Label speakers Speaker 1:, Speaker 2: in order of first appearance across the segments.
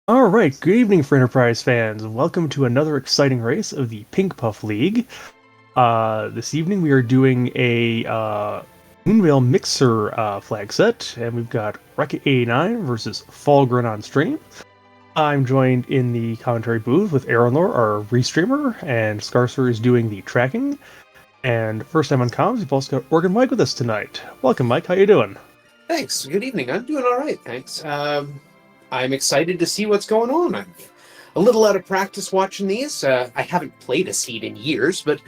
Speaker 1: All right, good evening for Enterprise fans. Welcome to another exciting race of the Pink Puff League. This evening we are doing a Moonveil Mixer flag set, and we've got Wreck-It 89 versus Fallgren on stream. I'm joined in the commentary booth with Aeronor, our restreamer, and Scarcer is doing the tracking. And first time on comms, we've also got Organ Mike with us tonight. Welcome, Mike. How you doing?
Speaker 2: Thanks. Good evening. I'm doing all right, thanks. I'm excited to see what's going on. I'm a little out of practice watching these. I haven't played a seed in years, but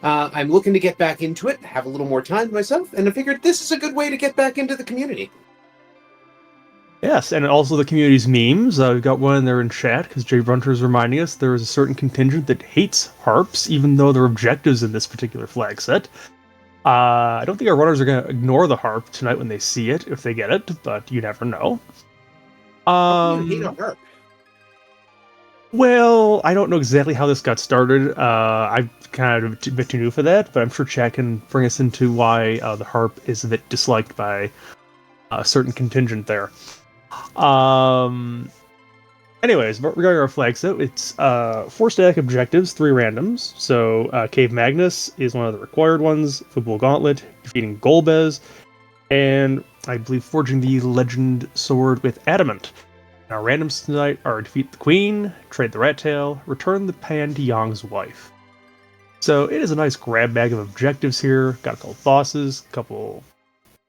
Speaker 2: I'm looking to get back into it, have a little more time to myself, and I figured this is a good way to get back into the community.
Speaker 1: Yes, and also the community's memes. We've got one in there in chat because Jay Brunter is reminding us there is a certain contingent that hates harps, even though their objectives in this particular flag set. I don't think our runners are going to ignore the harp tonight when they see it, if they get it, but you never know.
Speaker 2: How can you hate a harp?
Speaker 1: Well, I don't know exactly how this got started. I'm kind of a bit too new for that, but I'm sure chat can bring us into why the harp is a bit disliked by a certain contingent there. Um, Anyways, regarding our flag set, it's 4 static objectives, 3 randoms. So Cave Magnus is one of the required ones, Football Gauntlet, defeating Golbez, and I believe forging the Legend Sword with Adamant. Our randoms tonight are defeat the Queen, trade the Rat Tail, return the Pan to Yang's wife. So it is a nice grab bag of objectives here. Got a couple bosses, a couple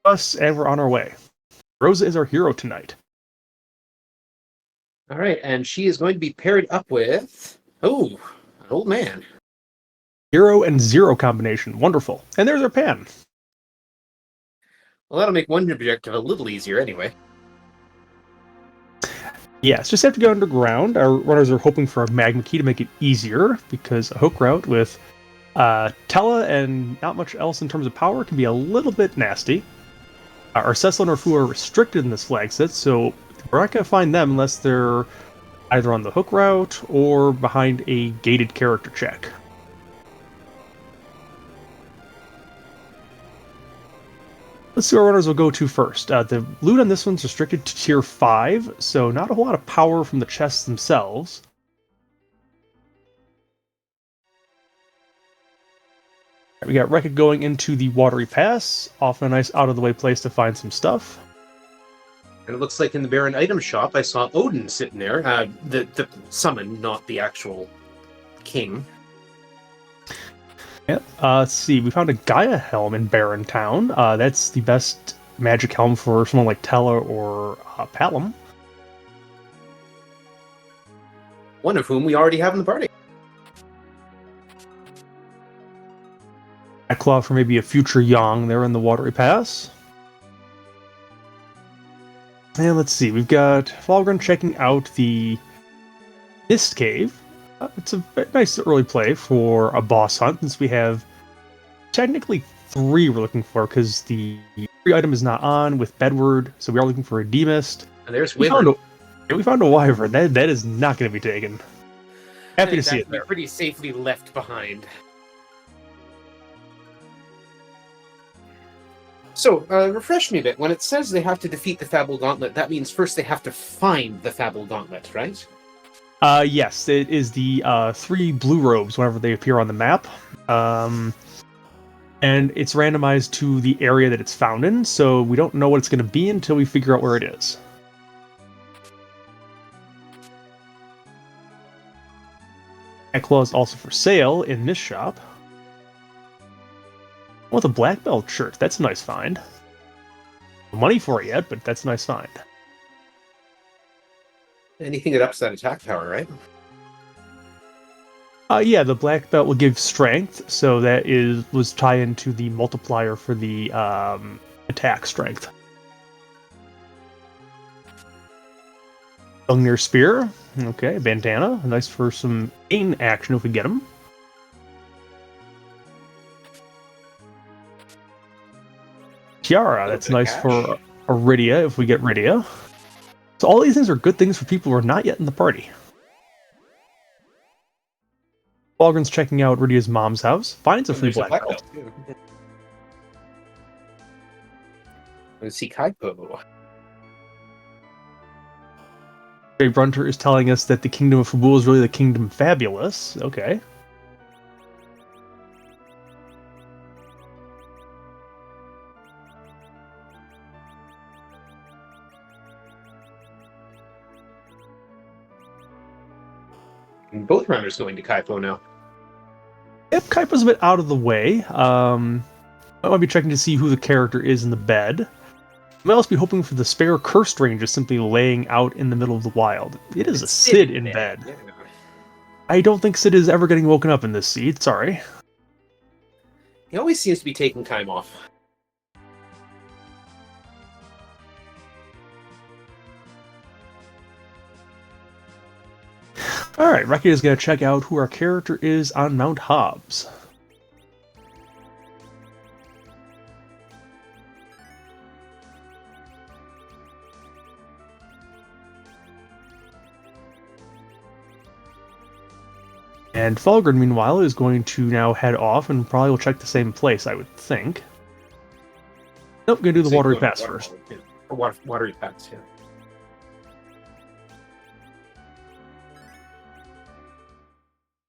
Speaker 1: us, and we're on our way. Rosa is our hero tonight.
Speaker 2: All right, and she is going to be paired up with an old man.
Speaker 1: Hero and Zero combination, wonderful. And there's our Pan.
Speaker 2: Well, that'll make one objective a little easier anyway.
Speaker 1: Yes, just have to go underground. Our runners are hoping for a magma key to make it easier, because a hook route with Tella and not much else in terms of power can be a little bit nasty. Our Cecil and our Fu are restricted in this flag set, so we're not going to find them unless they're either on the hook route or behind a gated character check. Let's see where runners will go to first. The loot on this one's restricted to tier 5, so not a whole lot of power from the chests themselves. We got Rekka going into the Watery Pass, often a nice out-of-the-way place to find some stuff.
Speaker 2: And it looks like in the Baron item shop, I saw Odin sitting there. The summon, not the actual king.
Speaker 1: Yep. Let's see. We found a Gaia helm in Baron Town. That's the best magic helm for someone like Tella or Palom.
Speaker 2: One of whom we already have in the party.
Speaker 1: A claw for maybe a future Yang there in the Watery Pass. And let's see. We've got Falgren checking out the Mist Cave. It's a nice early play for a boss hunt, since we have technically 3 we're looking for, because the 3 item is not on with Bedward, so we are looking for a Dmist.
Speaker 2: And there's Wyvern.
Speaker 1: We found a Wyvern. That is not going to be taken. Happy to see it there.
Speaker 2: Pretty safely left behind. So, refresh me a bit. When it says they have to defeat the Fable Gauntlet, that means first they have to find the Fable Gauntlet, right?
Speaker 1: Yes, it is the 3 blue robes whenever they appear on the map. And it's randomized to the area that it's found in, so we don't know what it's going to be until we figure out where it is. That claw is also for sale in this shop. Oh, the black belt shirt. That's a nice find. No money for it yet, but that's a nice find.
Speaker 2: Anything that ups that attack power, right?
Speaker 1: Yeah, the black belt will give strength, so that was tie into the multiplier for the attack strength. Gungnir Spear. Okay, bandana. Nice for some aim action if we get them. Tiara. That's nice for Iridia if we get Rydia. So all these things are good things for people who are not yet in the party. Walgren's checking out Rydia's mom's house. Finds a free black belt.
Speaker 2: Let's see Kaipo.
Speaker 1: Ray Brunter is telling us that the Kingdom of Fabul is really the Kingdom Fabulous. Okay.
Speaker 2: And both runners going to Kaipo now.
Speaker 1: Yep, Kaipa's a bit out of the way. I might be checking to see who the character is in the bed. I might also be hoping for the spare cursed range just simply laying out in the middle of the wild. It is a Sid in bed.
Speaker 2: Yeah.
Speaker 1: I don't think Sid is ever getting woken up in this seat, sorry.
Speaker 2: He always seems to be taking time off.
Speaker 1: Alright, Reki is going to check out who our character is on Mount Hobbs. And Fulgrim, meanwhile, is going to now head off and probably will check the same place, I would think. Nope, gonna do the watery pass first.
Speaker 2: Watery pass, yeah.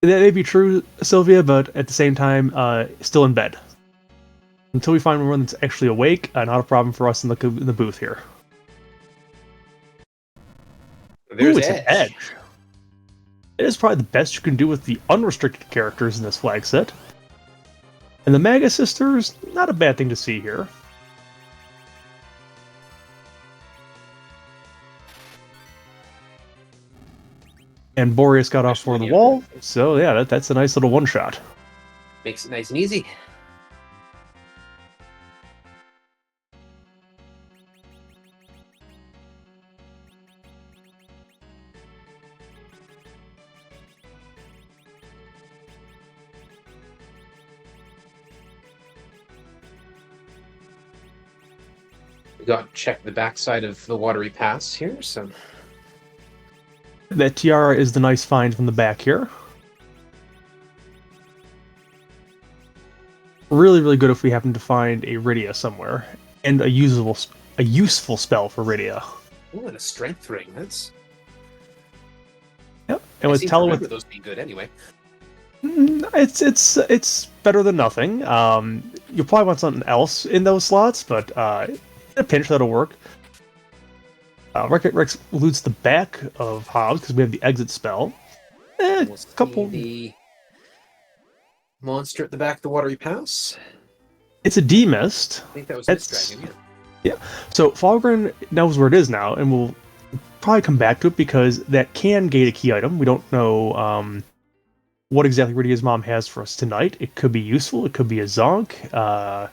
Speaker 1: That may be true, Sylvia, but at the same time, still in bed. Until we find one that's actually awake, not a problem for us in the booth here.
Speaker 2: There's
Speaker 1: Ooh, it's an edge. It is probably the best you can do with the unrestricted characters in this flag set. And the Maga Sisters, not a bad thing to see here. And Boreas got off for the wall, so yeah, that's a nice little one-shot.
Speaker 2: Makes it nice and easy. We got to check the backside of the watery pass here, so...
Speaker 1: That tiara is the nice find from the back here. Really, really good if we happen to find a Rydia somewhere. And a useful spell for Rydia.
Speaker 2: Oh, and a strength ring, that's...
Speaker 1: Yep, and with
Speaker 2: Telewith... those being good anyway.
Speaker 1: It's better than nothing. You'll probably want something else in those slots, but in a pinch that'll work. Rex loots the back of Hobbs because we have the exit spell.
Speaker 2: We'll couple the monster at the back of the watery pass.
Speaker 1: It's a Dmist.
Speaker 2: I think that was Mist Dragon,
Speaker 1: yeah. So Fulgrim knows where it is now, and we'll probably come back to it because that can gate a key item. We don't know what exactly Rydia's mom has for us tonight. It could be useful. It could be a zonk.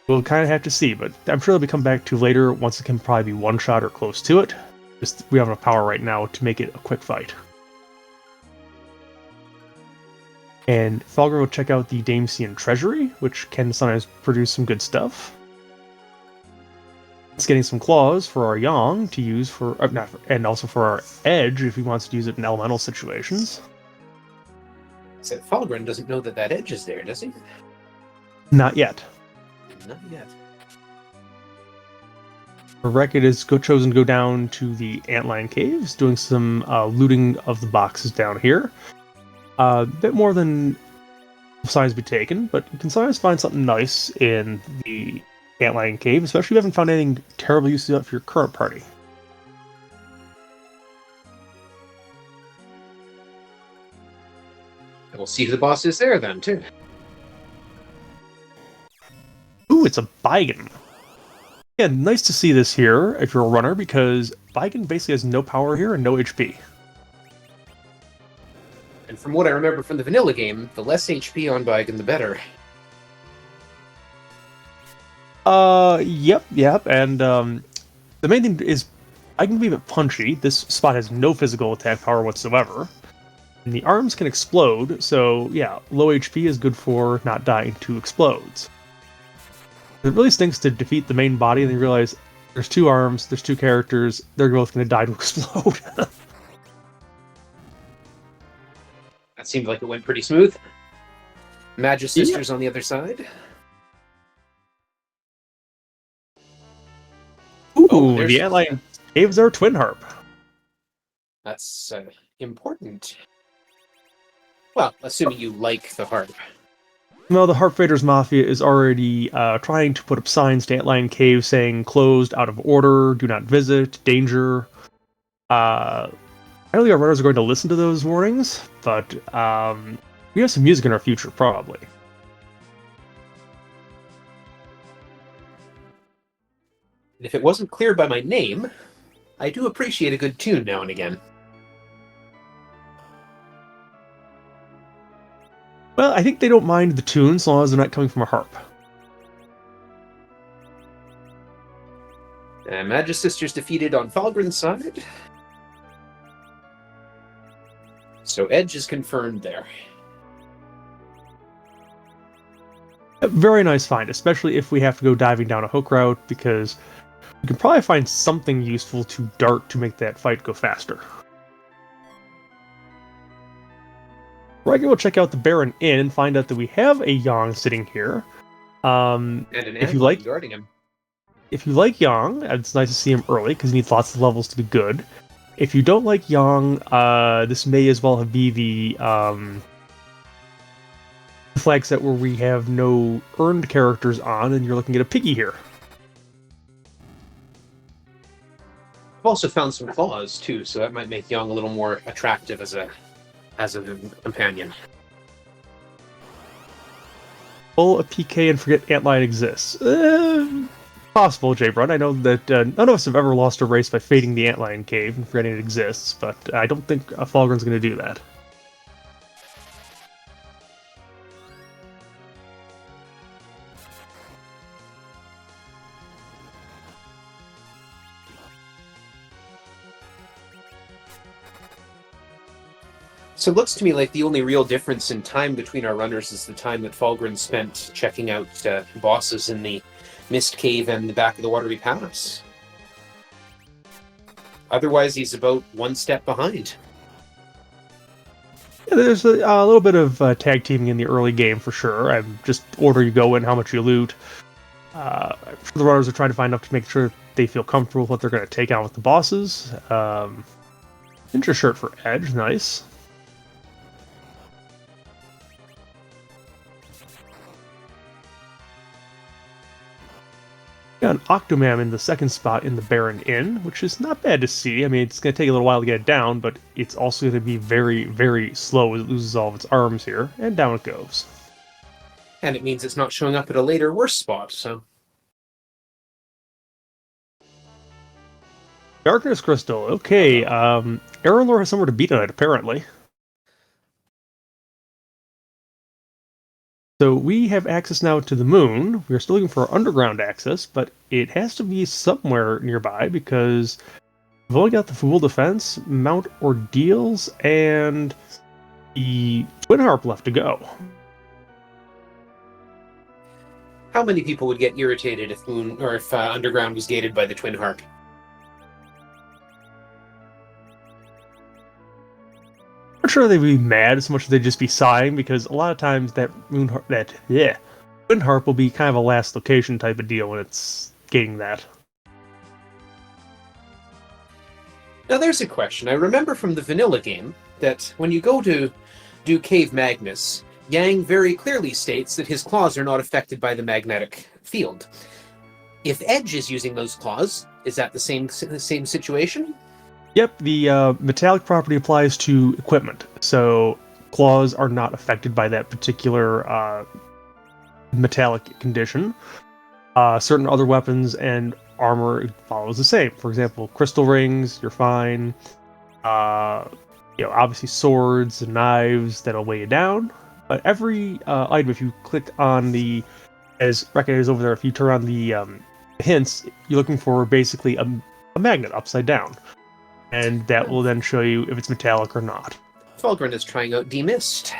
Speaker 1: We'll kind of have to see, but I'm sure they'll be come back to later once it can probably be one shot or close to it. Just we have enough power right now to make it a quick fight. And Fulgrim will check out the Dmist Treasury, which can sometimes produce some good stuff. It's getting some claws for our Yang to use for, and also for our Edge if he wants to use it in elemental situations.
Speaker 2: So Fulgrim doesn't know that edge is there, does he?
Speaker 1: Not yet.
Speaker 2: Not yet.
Speaker 1: Rekid has chosen to go down to the Antlion Caves, doing some looting of the boxes down here. A bit more than signs be taken, but you can sometimes find something nice in the Antlion Cave, especially if you haven't found anything terribly useful for your current party.
Speaker 2: And we'll see who the boss is there then, too.
Speaker 1: Ooh, it's a Baigen. Yeah, nice to see this here if you're a runner, because Baigen basically has no power here and no HP.
Speaker 2: And from what I remember from the vanilla game, the less HP on Baigen, the better.
Speaker 1: Yep, and the main thing is I can be a bit punchy. This spot has no physical attack power whatsoever. And the arms can explode, so yeah, low HP is good for not dying to explodes. It really stinks to defeat the main body and then you realize there's two arms, there's two characters, they're both going to die to explode.
Speaker 2: That seemed like it went pretty smooth. Magic Sisters on the other side.
Speaker 1: Ooh, the Antlion Caves are Twin Harp.
Speaker 2: That's important. Well, assuming you like the harp.
Speaker 1: Well, the Harp Raiders Mafia is already trying to put up signs to Antlion Cave saying closed, out of order, do not visit, danger. I don't think our runners are going to listen to those warnings, but we have some music in our future, probably.
Speaker 2: And if it wasn't clear by my name, I do appreciate a good tune now and again.
Speaker 1: Well, I think they don't mind the tune as long as they're not coming from a harp.
Speaker 2: Magicister's defeated on Falgren's side. So Edge is confirmed there.
Speaker 1: A very nice find, especially if we have to go diving down a hook route, because we can probably find something useful to dart to make that fight go faster. We're going to check out the Baron Inn and find out that we have a Yang sitting here.
Speaker 2: And an
Speaker 1: if you like
Speaker 2: guarding him.
Speaker 1: If you like Yang, it's nice to see him early because he needs lots of levels to be good. If you don't like Yang, this may as well be the flag set where we have no earned characters on, and you're looking at a piggy here.
Speaker 2: I've also found some claws too, so that might make Yang a little more attractive as a companion.
Speaker 1: Pull a PK and forget Antlion exists. Possible, J-Brun. I know that none of us have ever lost a race by fading the Antlion Cave and forgetting it exists, but I don't think Falgren's going to do that.
Speaker 2: So it looks to me like the only real difference in time between our runners is the time that Falgren spent checking out bosses in the Mist Cave and the back of the Watery Pass. Otherwise, he's about one step behind.
Speaker 1: Yeah, there's a little bit of tag teaming in the early game for sure. I'm just order you go in, how much you loot. I'm sure the runners are trying to find enough to make sure they feel comfortable with what they're going to take on with the bosses. Ninja shirt for Edge, nice. Got an Octomam in the second spot in the Baron Inn, which is not bad to see. I mean, it's going to take a little while to get it down, but it's also going to be very, very slow as it loses all of its arms here, and down it goes.
Speaker 2: And it means it's not showing up at a later worse spot, so...
Speaker 1: Darkness Crystal, okay. Aerolore has somewhere to be tonight, apparently. So we have access now to the moon. We're still looking for underground access, but it has to be somewhere nearby because we've only got the Fool Defense, Mount Ordeals, and the Twin Harp left to go.
Speaker 2: How many people would get irritated if underground was gated by the Twin Harp?
Speaker 1: I'm not sure they'd be mad as much as they'd just be sighing, because a lot of times that Twin Harp will be kind of a last location type of deal when it's getting that.
Speaker 2: Now there's a question. I remember from the vanilla game that when you go to do Cave Magnus, Yang very clearly states that his claws are not affected by the magnetic field. If Edge is using those claws, is that the same situation?
Speaker 1: Yep, the metallic property applies to equipment, so claws are not affected by that particular metallic condition. Certain other weapons and armor follows the same. For example, crystal rings, you're fine. Obviously swords and knives, that'll weigh you down. But every item, if you click on the, as recognized over there, if you turn on the hints, you're looking for basically a magnet upside down. And that will then show you if it's metallic or not.
Speaker 2: Falgren is trying out Dmist.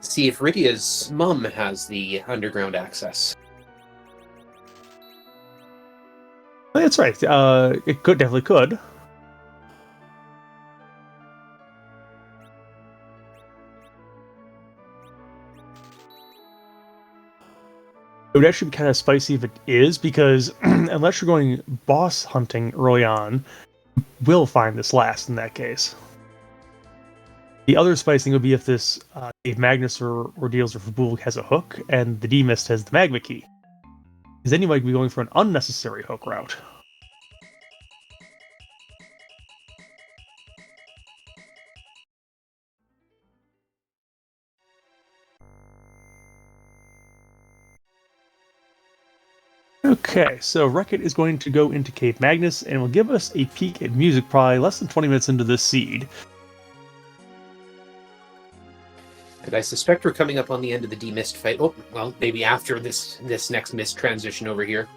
Speaker 2: See if Rydia's mum has the underground access.
Speaker 1: That's right. It definitely could. It would actually be kind of spicy if it is, because unless you're going boss hunting early on, will find this last in that case. The other spicing would be if this if Magnus or Deals or Fabul has a hook, and the Dmist has the magma key. Because then you might be going for an unnecessary hook route. Okay, so Wreck-It is going to go into Cave Magnus and will give us a peek at music probably less than 20 minutes into this seed.
Speaker 2: And I suspect we're coming up on the end of the Dmist fight. Oh, well, maybe after this next mist transition over here.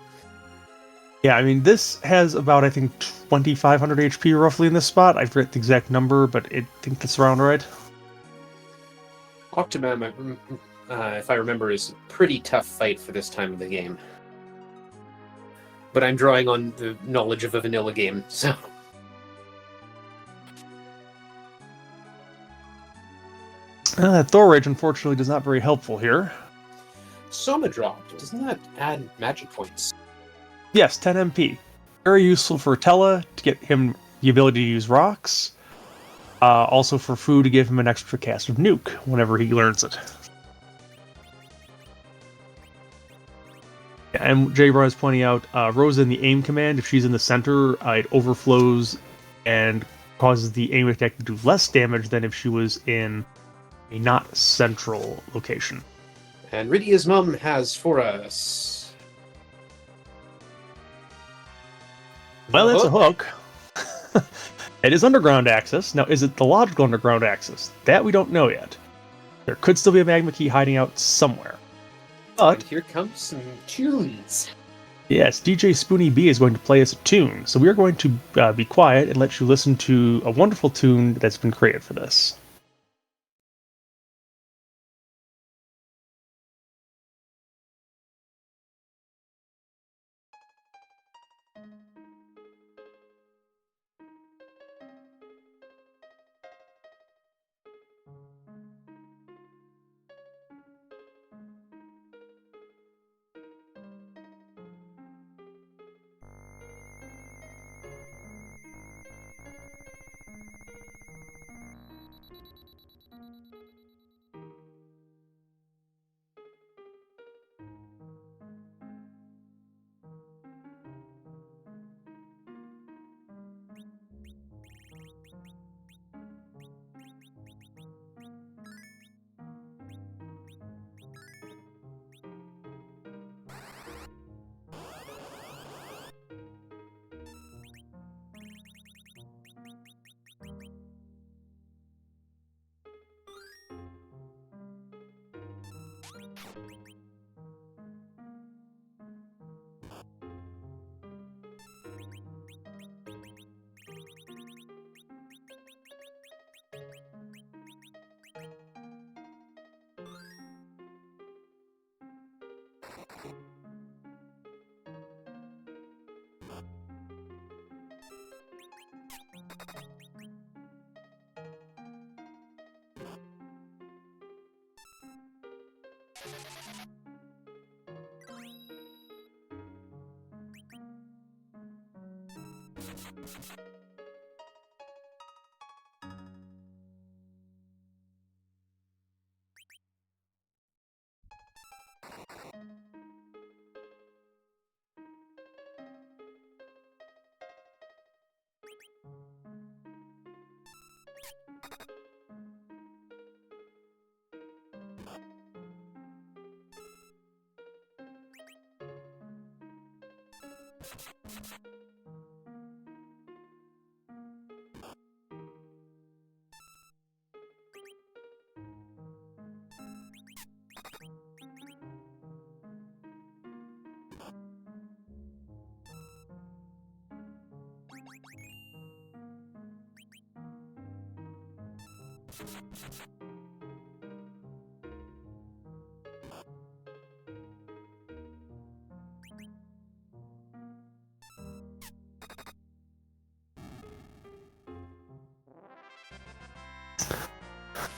Speaker 1: Yeah, I mean, this has about, I think, 2,500 HP roughly in this spot. I forget the exact number, but I think that's around right.
Speaker 2: Octomam, if I remember, is a pretty tough fight for this time of the game. But I'm drawing on the knowledge of a vanilla game, so...
Speaker 1: Thor Rage, unfortunately, is not very helpful here.
Speaker 2: Soma Drop, doesn't that add magic points?
Speaker 1: Yes, 10 MP. Very useful for Tella to get him the ability to use rocks. Also for Fu to give him an extra cast of Nuke whenever he learns it. And Jay Brown is pointing out, Rosa in the aim command, if she's in the center, it overflows and causes the aim attack to do less damage than if she was in a not central location.
Speaker 2: And Rydia's mom has for us...
Speaker 1: Well, that's a hook. It is underground access. Now, is it the logical underground access? That we don't know yet. There could still be a magma key hiding out somewhere. But
Speaker 2: and here comes some tunes.
Speaker 1: Yes, DJ Spoonie B is going to play us a tune. So we are going to be quiet and let you listen to a wonderful tune that's been created for this.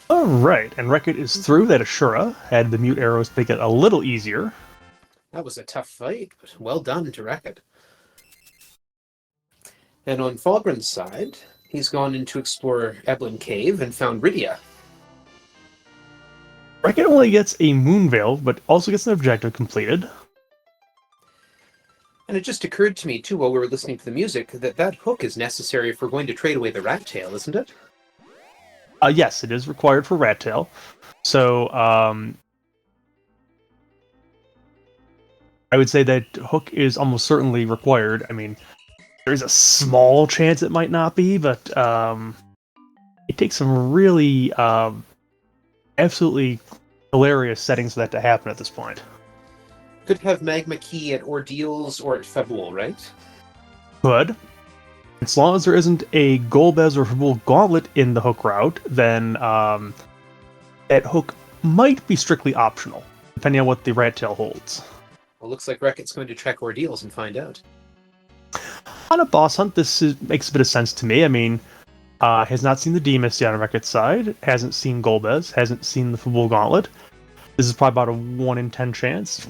Speaker 1: Alright, and Wreck-It is through. That Ashura had the mute arrows make it a little easier.
Speaker 2: That was a tough fight, but well done to Wreck-It. And on Falgren's side, he's gone in to explore Eblin Cave and found Rydia.
Speaker 1: Reckon only gets a Moonveil, but also gets an objective completed.
Speaker 2: And it just occurred to me, too, while we were listening to the music, that that hook is necessary if we're going to trade away the rat tail, isn't it?
Speaker 1: Yes, it is required for Rat Tail. So, I would say that hook is almost certainly required. I mean, there's a small chance it might not be, but it takes some really absolutely hilarious settings for that to happen at this point.
Speaker 2: Could have Magma Key at Ordeals or at Febul, right?
Speaker 1: Could. As long as there isn't a Golbez or Fabul Gauntlet in the hook route, then that hook might be strictly optional, depending on what the Rat Tail holds.
Speaker 2: Well, looks like Reckitt's going to check Ordeals and find out.
Speaker 1: On a boss hunt, makes a bit of sense to me. I mean, has not seen the Dmist yet on Reckitt's side, hasn't seen Golbez, hasn't seen the Fabul Gauntlet. This is probably about a 1 in 10 chance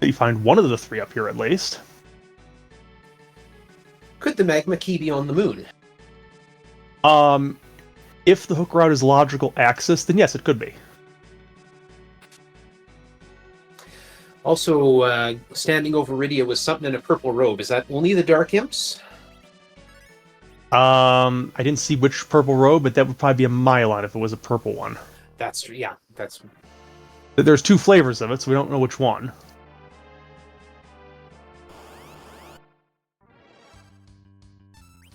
Speaker 1: that you find one of the three up here at least.
Speaker 2: Could the Magma Key be on the moon?
Speaker 1: If the hook route is logical axis, then yes, it could be.
Speaker 2: Also, standing over Rydia was something in a purple robe. Is that only the Dark Imps?
Speaker 1: I didn't see which purple robe, but that would probably be a Mylon if it was a purple one.
Speaker 2: That's true. Yeah, that's...
Speaker 1: There's two flavors of it, so we don't know which one.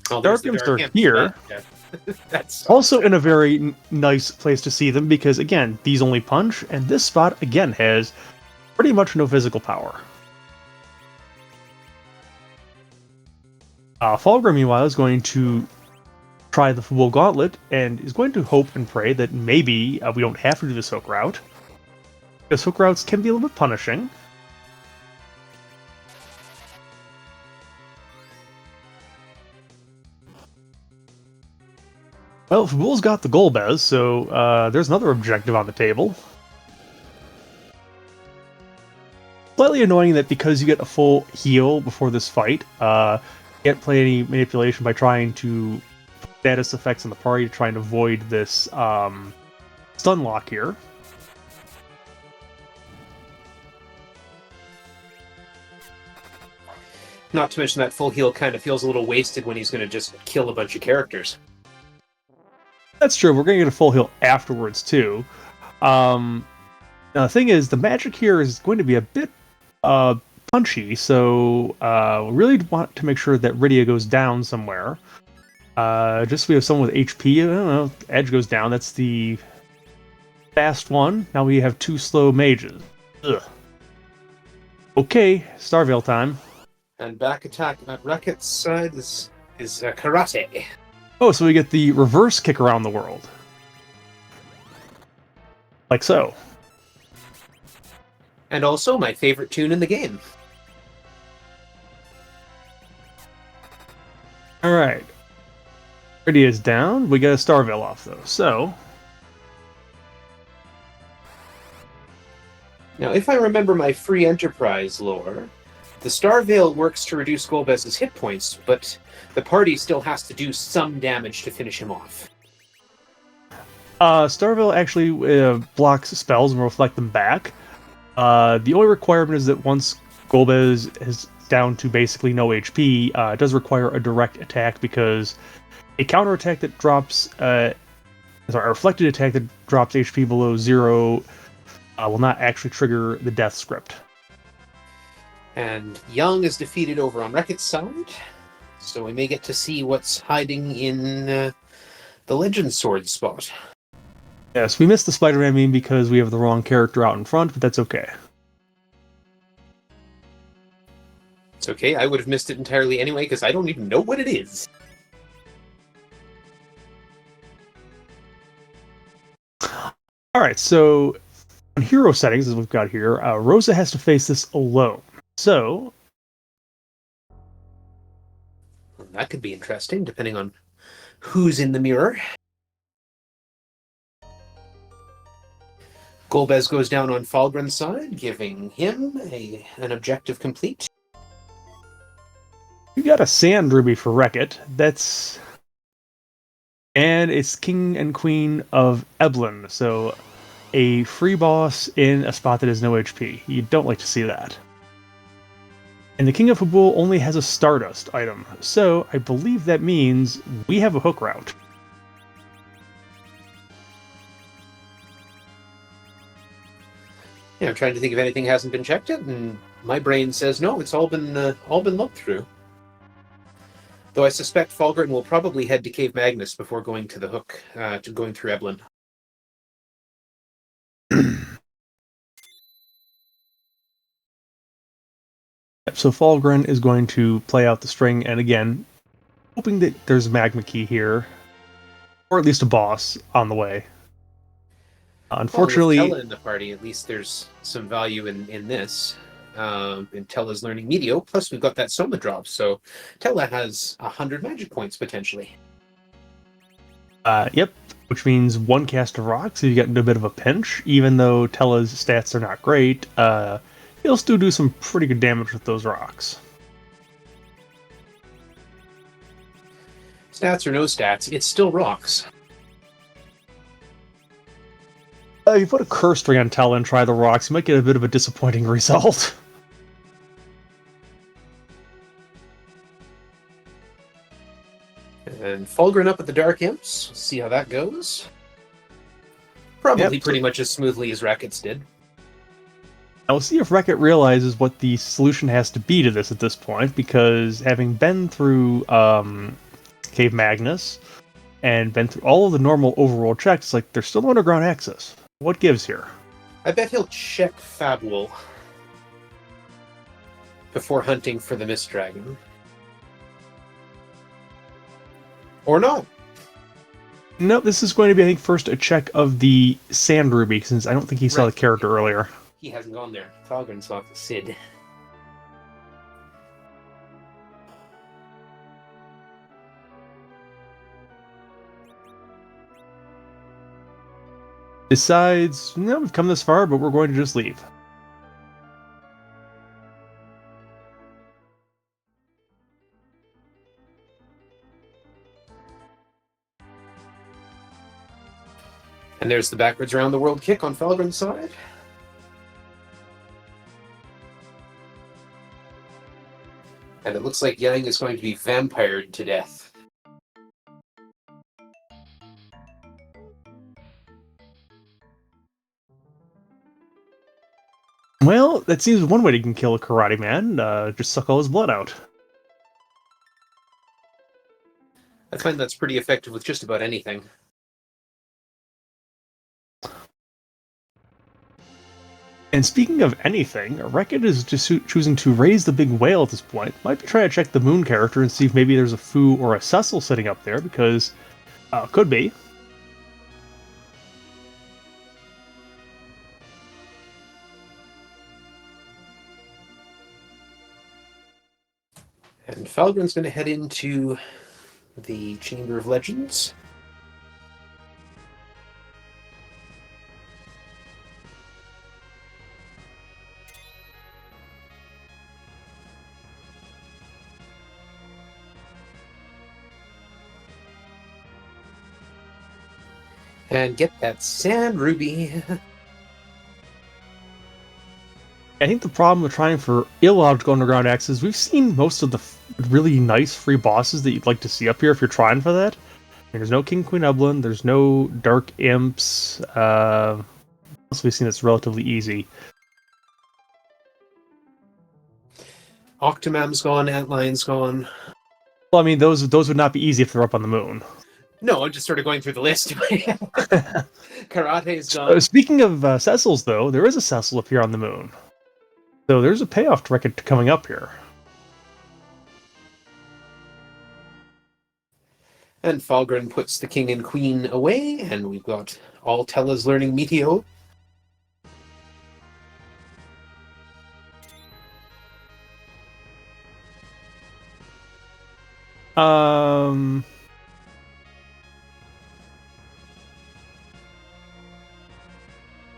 Speaker 2: Oh,
Speaker 1: Dark Imps are here.
Speaker 2: Yeah. That's
Speaker 1: also in a very nice place to see them because, again, these only punch, and this spot, again, has pretty much no physical power. Fulgrim, meanwhile, is going to try the Fabul Gauntlet and is going to hope and pray that maybe we don't have to do this hook route. Because hook routes can be a little bit punishing. Well, Fabul's got the Golbez, so there's another objective on the table. Slightly annoying that because you get a full heal before this fight, you can't play any manipulation by trying to put status effects on the party to try and avoid this stun lock here.
Speaker 2: Not to mention that full heal kind of feels a little wasted when he's going to just kill a bunch of characters.
Speaker 1: That's true. We're going to get a full heal afterwards, too. Now, the thing is, the magic here is going to be a bit punchy, so we really want to make sure that Rydia goes down somewhere. Just so we have someone with HP. I don't know. Edge goes down. That's the fast one. Now we have two slow mages. Ugh. Okay, Starveil time.
Speaker 2: And back attack at Reckitt's side is karate.
Speaker 1: Oh, so we get the reverse kick around the world. Like so.
Speaker 2: And also my favorite tune in the game.
Speaker 1: Alright. Rydia is down. We got a Starveil off, though. So,
Speaker 2: now, if I remember my free enterprise lore, the Starveil works to reduce Golbez's hit points, but the party still has to do some damage to finish him off.
Speaker 1: Starveil actually blocks spells and will reflect them back. The only requirement is that once Golbez is down to basically no HP, it does require a direct attack because a counterattack that drops... a reflected attack that drops HP below 0 will not actually trigger the death script.
Speaker 2: And Young is defeated over on Reckitt's side, so we may get to see what's hiding in the Legend Sword spot.
Speaker 1: Yes, we missed the Spider-Man meme because we have the wrong character out in front, but that's okay.
Speaker 2: It's okay, I would have missed it entirely anyway, because I don't even know what it is.
Speaker 1: Alright, so on hero settings, as we've got here, Rosa has to face this alone. So,
Speaker 2: Well, that could be interesting, depending on who's in the mirror. Golbez goes down on Falgren's side, giving him an objective complete.
Speaker 1: You got a sand ruby for Wreck-It. And it's King and Queen of Eblin, so a free boss in a spot that has no HP. You don't like to see that. And the King of Habul only has a Stardust item, so I believe that means we have a hook route.
Speaker 2: Yeah, I'm trying to think if anything hasn't been checked yet, and my brain says no. It's all been looked through. Though I suspect Falgren will probably head to Cave Magnus before going to the hook, to going through Eblin.
Speaker 1: So Falgren is going to play out the string, and again, hoping that there's a magma key here, or at least a boss on the way. Unfortunately,
Speaker 2: with Tella in the party, at least there's some value in this. And Tella's learning Meteo, plus we've got that Soma drop, so Tella has 100 magic points potentially.
Speaker 1: Yep, which means one cast of rocks, so you get into a bit of a pinch. Even though Tella's stats are not great, he'll still do some pretty good damage with those rocks.
Speaker 2: Stats or no stats, it's still rocks.
Speaker 1: If you put a curse ring on Tella and try the rocks, you might get a bit of a disappointing result.
Speaker 2: And Fulgrim up at the Dark Imps. See how that goes. Probably pretty much as smoothly as Wreck-It's did.
Speaker 1: Now we'll see if Wreck-It realizes what the solution has to be to this at this point, because having been through Cave Magnus and been through all of the normal overworld checks, like there's still no underground access. What gives here?
Speaker 2: I bet he'll check Fabwell before hunting for the Mist Dragon. Or not.
Speaker 1: No, this is going to be, I think, first a check of the Sand Ruby, since I don't think he saw the character earlier.
Speaker 2: He hasn't gone there. Falgren's got the Sid.
Speaker 1: Decides, no, we've come this far, but we're going to just leave.
Speaker 2: And there's the backwards around the world kick on Falgren's side. And it looks like Yang is going to be vampired to death.
Speaker 1: Well, that seems one way you can kill a karate man, just suck all his blood out.
Speaker 2: I find that's pretty effective with just about anything.
Speaker 1: And speaking of anything, Wreck-It is just choosing to raise the big whale at this point. Might be trying to check the moon character and see if maybe there's a Fu or a Cecil sitting up there, because could be.
Speaker 2: And Falgren's going to head into the Chamber of Legends. And get that Sand Ruby.
Speaker 1: I think the problem with trying for illogical underground access, we've seen most of the really nice free bosses that you'd like to see up here if you're trying for that. There's no King Queen Eblin, there's no Dark Imps. Also, we've seen it's relatively easy.
Speaker 2: Octomam's gone, Antlion's gone.
Speaker 1: Well, I mean, those would not be easy if they're up on the moon.
Speaker 2: No, I'm just sort of going through the list. Karate's gone.
Speaker 1: Speaking of Cecils, though, there is a Cecil up here on the moon. So there's a payoff to Wreck-It coming up here.
Speaker 2: And Falgren puts the king and queen away, and we've got all Tella's learning Meteo.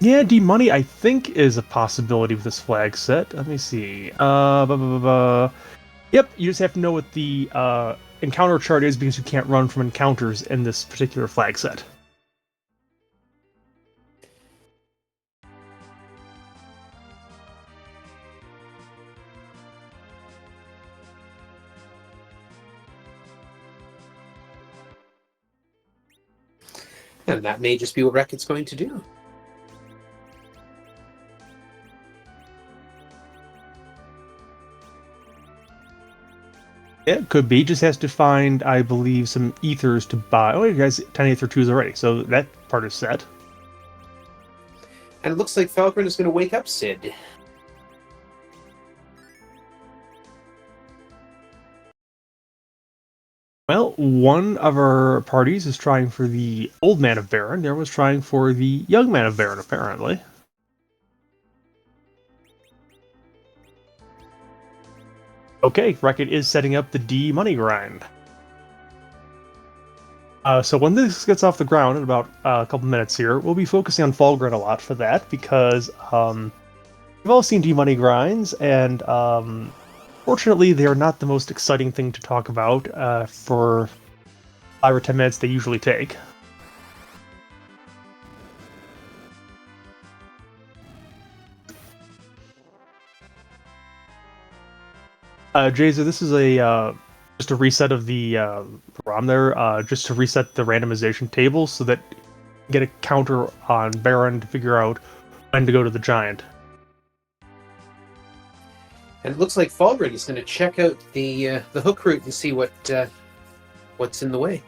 Speaker 1: Yeah, D-Money, I think, is a possibility with this flag set. Let me see. Yep, you just have to know what the encounter chart is because you can't run from encounters in this particular flag set.
Speaker 2: And that may just be what Reckitt's going to do.
Speaker 1: Yeah, it could be. Just has to find, I believe, some ethers to buy. Oh, you guys 10 ether 2s already, so that part is set.
Speaker 2: And it looks like Falgren is going to wake up Sid.
Speaker 1: Well, one of our parties is trying for the old man of Baron. The other was trying for the young man of Baron, apparently. Okay, Reckit is setting up the D money grind. So when this gets off the ground in about a couple minutes here, we'll be focusing on Falgren a lot for that, because we've all seen D money grinds, and fortunately they are not the most exciting thing to talk about for 5 or 10 minutes they usually take. Jazer, this is a just a reset of the ROM there, just to reset the randomization table so that you get a counter on Baron to figure out when to go to the Giant.
Speaker 2: And it looks like Falgren is going to check out the hook route and see what's in the way.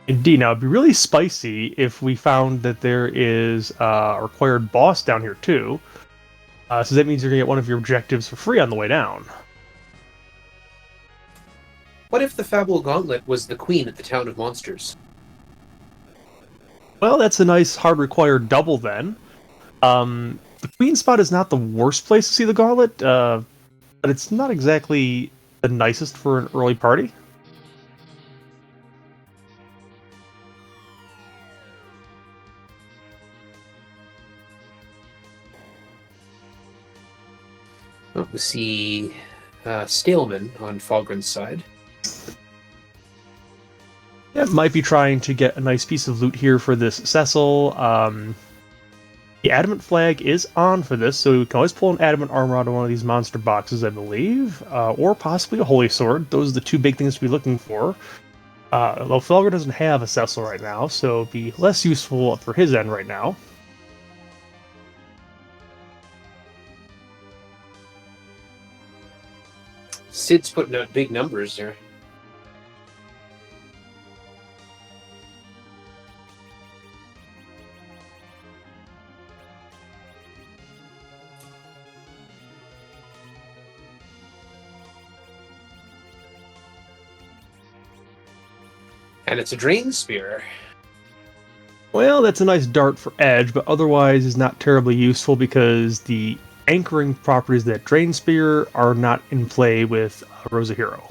Speaker 1: Indeed. Now, it'd be really spicy if we found that there is a required boss down here, too. So that means you're going to get one of your objectives for free on the way down.
Speaker 2: What if the Fabul Gauntlet was the queen at the Town of Monsters?
Speaker 1: Well, that's a nice hard required double, then. The Queen spot is not the worst place to see the Gauntlet, but it's not exactly the nicest for an early party.
Speaker 2: Oh, we see Staleman on Falgren's side.
Speaker 1: Yeah, might be trying to get a nice piece of loot here for this Cecil. The Adamant flag is on for this, so we can always pull an Adamant armor out of one of these monster boxes, I believe, or possibly a Holy Sword. Those are the two big things to be looking for. Though Felger doesn't have a Cecil right now, so it'd be less useful for his end right now.
Speaker 2: Sid's putting out big numbers there. And it's a Drain Spear.
Speaker 1: Well, that's a nice dart for edge, but otherwise is not terribly useful because the anchoring properties of that Drain Spear are not in play with Rosa Hero.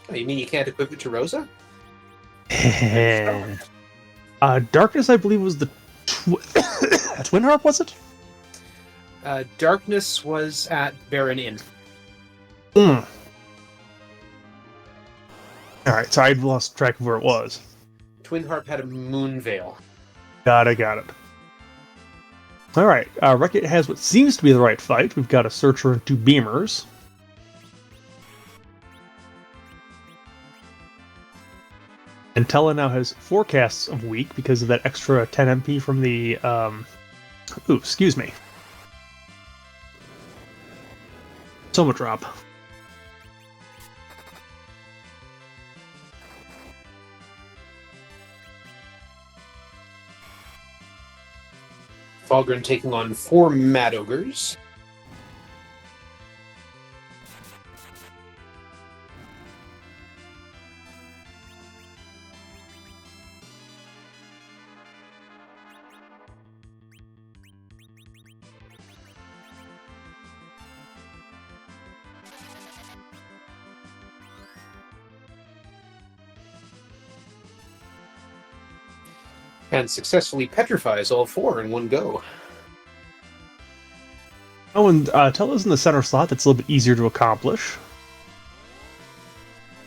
Speaker 2: Oh, you mean you can't equip it to Rosa?
Speaker 1: Darkness, I believe, was the Twin Harp, was it?
Speaker 2: Darkness was at Baron Inn.
Speaker 1: Alright, so I'd lost track of where it was.
Speaker 2: Twin Harp had a Moonveil.
Speaker 1: Got it. Alright, Reckitt has what seems to be the right fight. We've got a Searcher and 2 Beamers. And Tella now has 4 casts of weak because of that extra 10 MP from the, Ooh, excuse me. Soma drop.
Speaker 2: Falgren taking on 4 Mad Ogres. And successfully petrifies all 4 in one go.
Speaker 1: Oh, and Tella's in the center slot. That's a little bit easier to accomplish.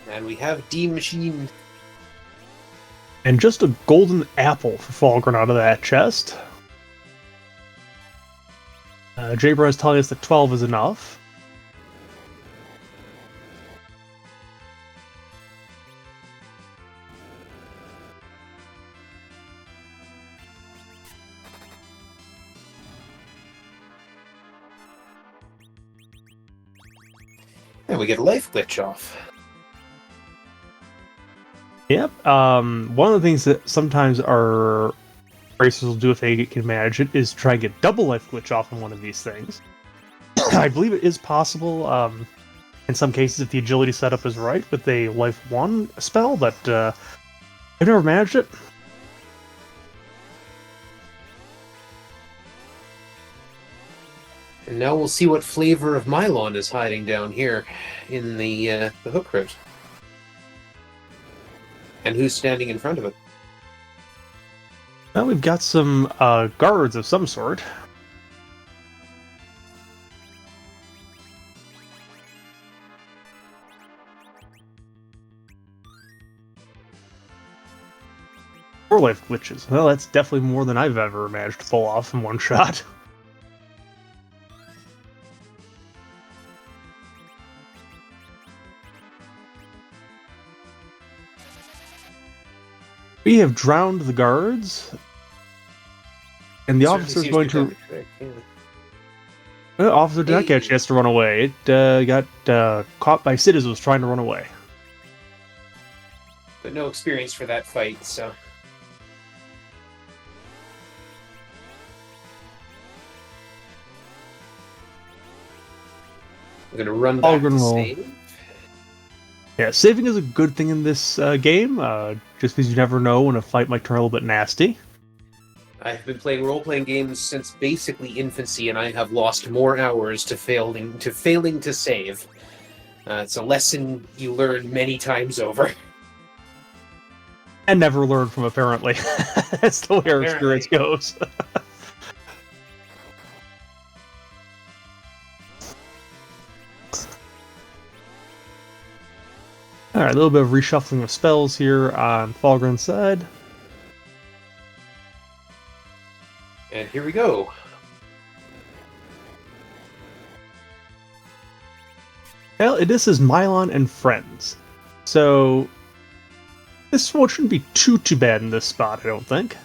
Speaker 2: And we have D Machine.
Speaker 1: And just a golden apple for Falgren out of that chest. Jabra is telling us that 12 is enough.
Speaker 2: And we get a life glitch off.
Speaker 1: Yep. One of the things that sometimes our racers will do if they can manage it is try and get double life glitch off on one of these things. I believe it is possible in some cases if the agility setup is right with a life 1 spell, but I've never managed it.
Speaker 2: And now we'll see what flavor of Mylon is hiding down here in the hook route. And who's standing in front of it?
Speaker 1: Well, we've got some guards of some sort. Four life glitches. Well, that's definitely more than I've ever managed to pull off in one shot. We have drowned the guards, and the officer is going to. The officer did not get a chance to run away. It got caught by citizens trying to run away.
Speaker 2: But no experience for that fight, so. I'm going to run back to save.
Speaker 1: Yeah, saving is a good thing in this game, just because you never know when a fight might turn a little bit nasty.
Speaker 2: I've been playing role-playing games since basically infancy, and I have lost more hours to failing to save. It's a lesson you learn many times over.
Speaker 1: And never learn from, apparently. That's the way our experience goes. Alright, a little bit of reshuffling of spells here on Falgren's side.
Speaker 2: And here we go.
Speaker 1: Well, this is Mylon and Friends. So, this one shouldn't be too bad in this spot, I don't think.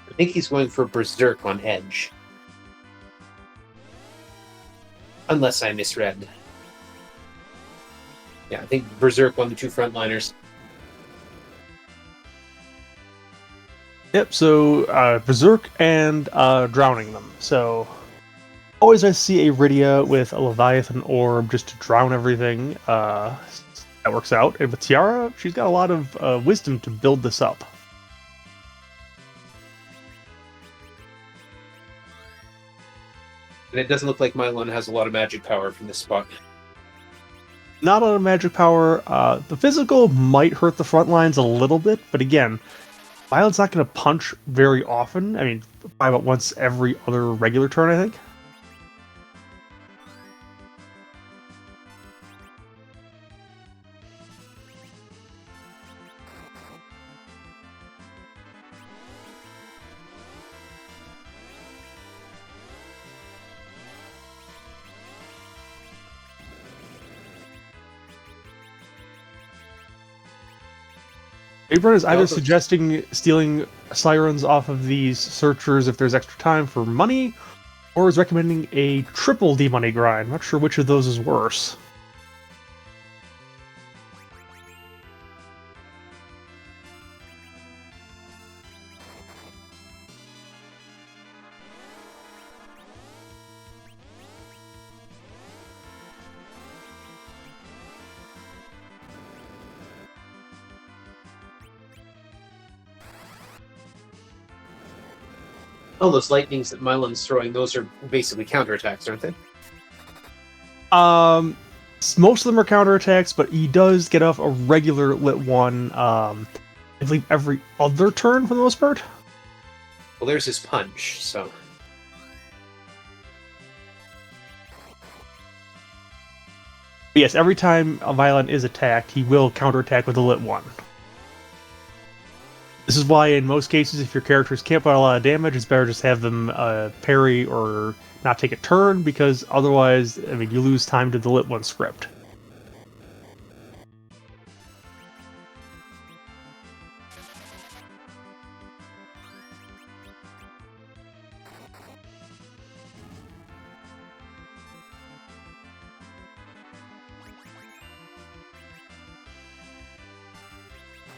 Speaker 2: I think he's going for Berserk on Edge. Unless I misread. Yeah, I think Berserk on the two frontliners.
Speaker 1: Yep, so Berserk and drowning them. So, always I see a Rydia with a Leviathan Orb just to drown everything. That works out. And with Tiara, she's got a lot of wisdom to build this up.
Speaker 2: And it doesn't look like Mylon has a lot of magic power from this spot.
Speaker 1: Not a lot of magic power. The physical might hurt the front lines a little bit, but again, Mylon's not going to punch very often. I mean, probably about once every other regular turn, I think. Abram is either suggesting stealing sirens off of these searchers if there's extra time for money, or is recommending a triple D-money grind. I'm not sure which of those is worse.
Speaker 2: Oh, those lightnings that Mylon's throwing, those are basically counterattacks, aren't they?
Speaker 1: Most of them are counterattacks, but he does get off a regular lit one. I believe, every other turn for the most part.
Speaker 2: Well, there's his punch, so...
Speaker 1: But yes, every time a Violent is attacked, he will counterattack with a lit one. This is why, in most cases, if your characters can't put a lot of damage, it's better just have them parry or not take a turn, because otherwise, I mean, you lose time to the lit one script.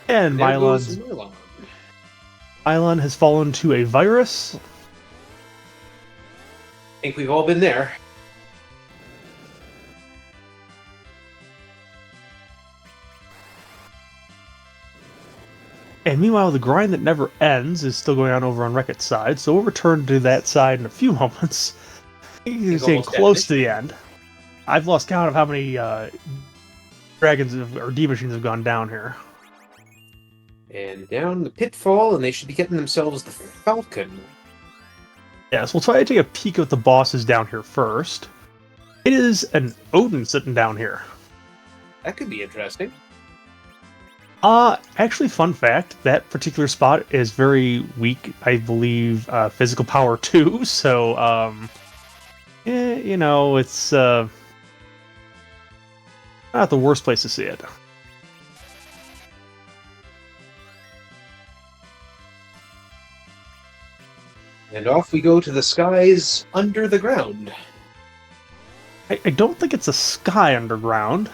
Speaker 1: And Mylon has fallen to a virus.
Speaker 2: I think we've all been there.
Speaker 1: And meanwhile, the grind that never ends is still going on over on Reckitt's side, so we'll return to that side in a few moments. He's getting close to the end. I've lost count of how many dragons or D-machines have gone down here.
Speaker 2: And down the pitfall, and they should be getting themselves the Falcon.
Speaker 1: Yes, we'll try to take a peek at the bosses down here first. It is an Odin sitting down here.
Speaker 2: That could be interesting.
Speaker 1: Actually, fun fact, that particular spot is very weak, I believe, physical power too, so, you know, it's, not the worst place to see it.
Speaker 2: And off we go to the skies under the ground.
Speaker 1: I don't think it's a sky underground.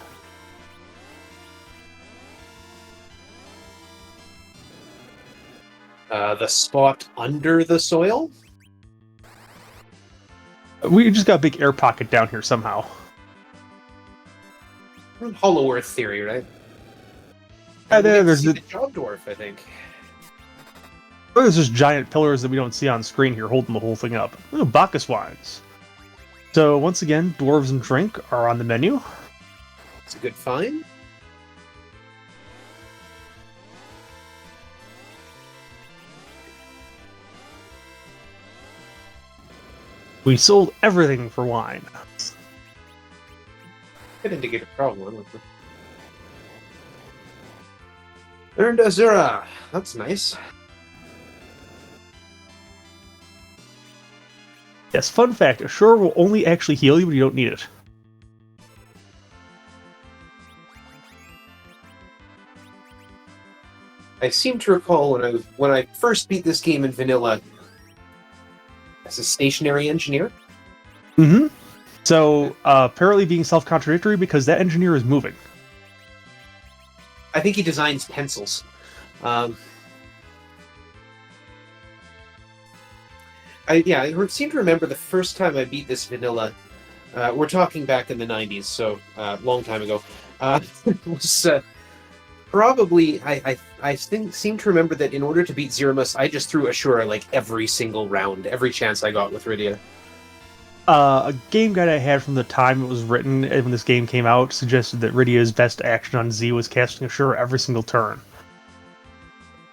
Speaker 2: The spot under the soil?
Speaker 1: We just got a big air pocket down here somehow.
Speaker 2: Hollow Earth theory, right?
Speaker 1: There's
Speaker 2: the Job Dwarf, I think.
Speaker 1: There's just giant pillars that we don't see on screen here holding the whole thing up. Ooh, Bacchus wines. So once again, dwarves and drink are on the menu.
Speaker 2: It's a good find.
Speaker 1: We sold everything for wine.
Speaker 2: Good indicator problem. Earned Azura. That's nice.
Speaker 1: Yes, fun fact, Assure will only actually heal you when you don't need it.
Speaker 2: I seem to recall when I first beat this game in vanilla as a stationary engineer.
Speaker 1: Mm-hmm. So, apparently being self-contradictory because that engineer is moving.
Speaker 2: I think he designs pencils. I seem to remember the first time I beat this vanilla. We're talking back in the 90s, so long time ago. Was probably I seem to remember that in order to beat Zeramus, I just threw Ashura like every single round, every chance I got with Rydia.
Speaker 1: A game guide I had from the time it was written when this game came out suggested that Rydia's best action on Z was casting Ashura every single turn.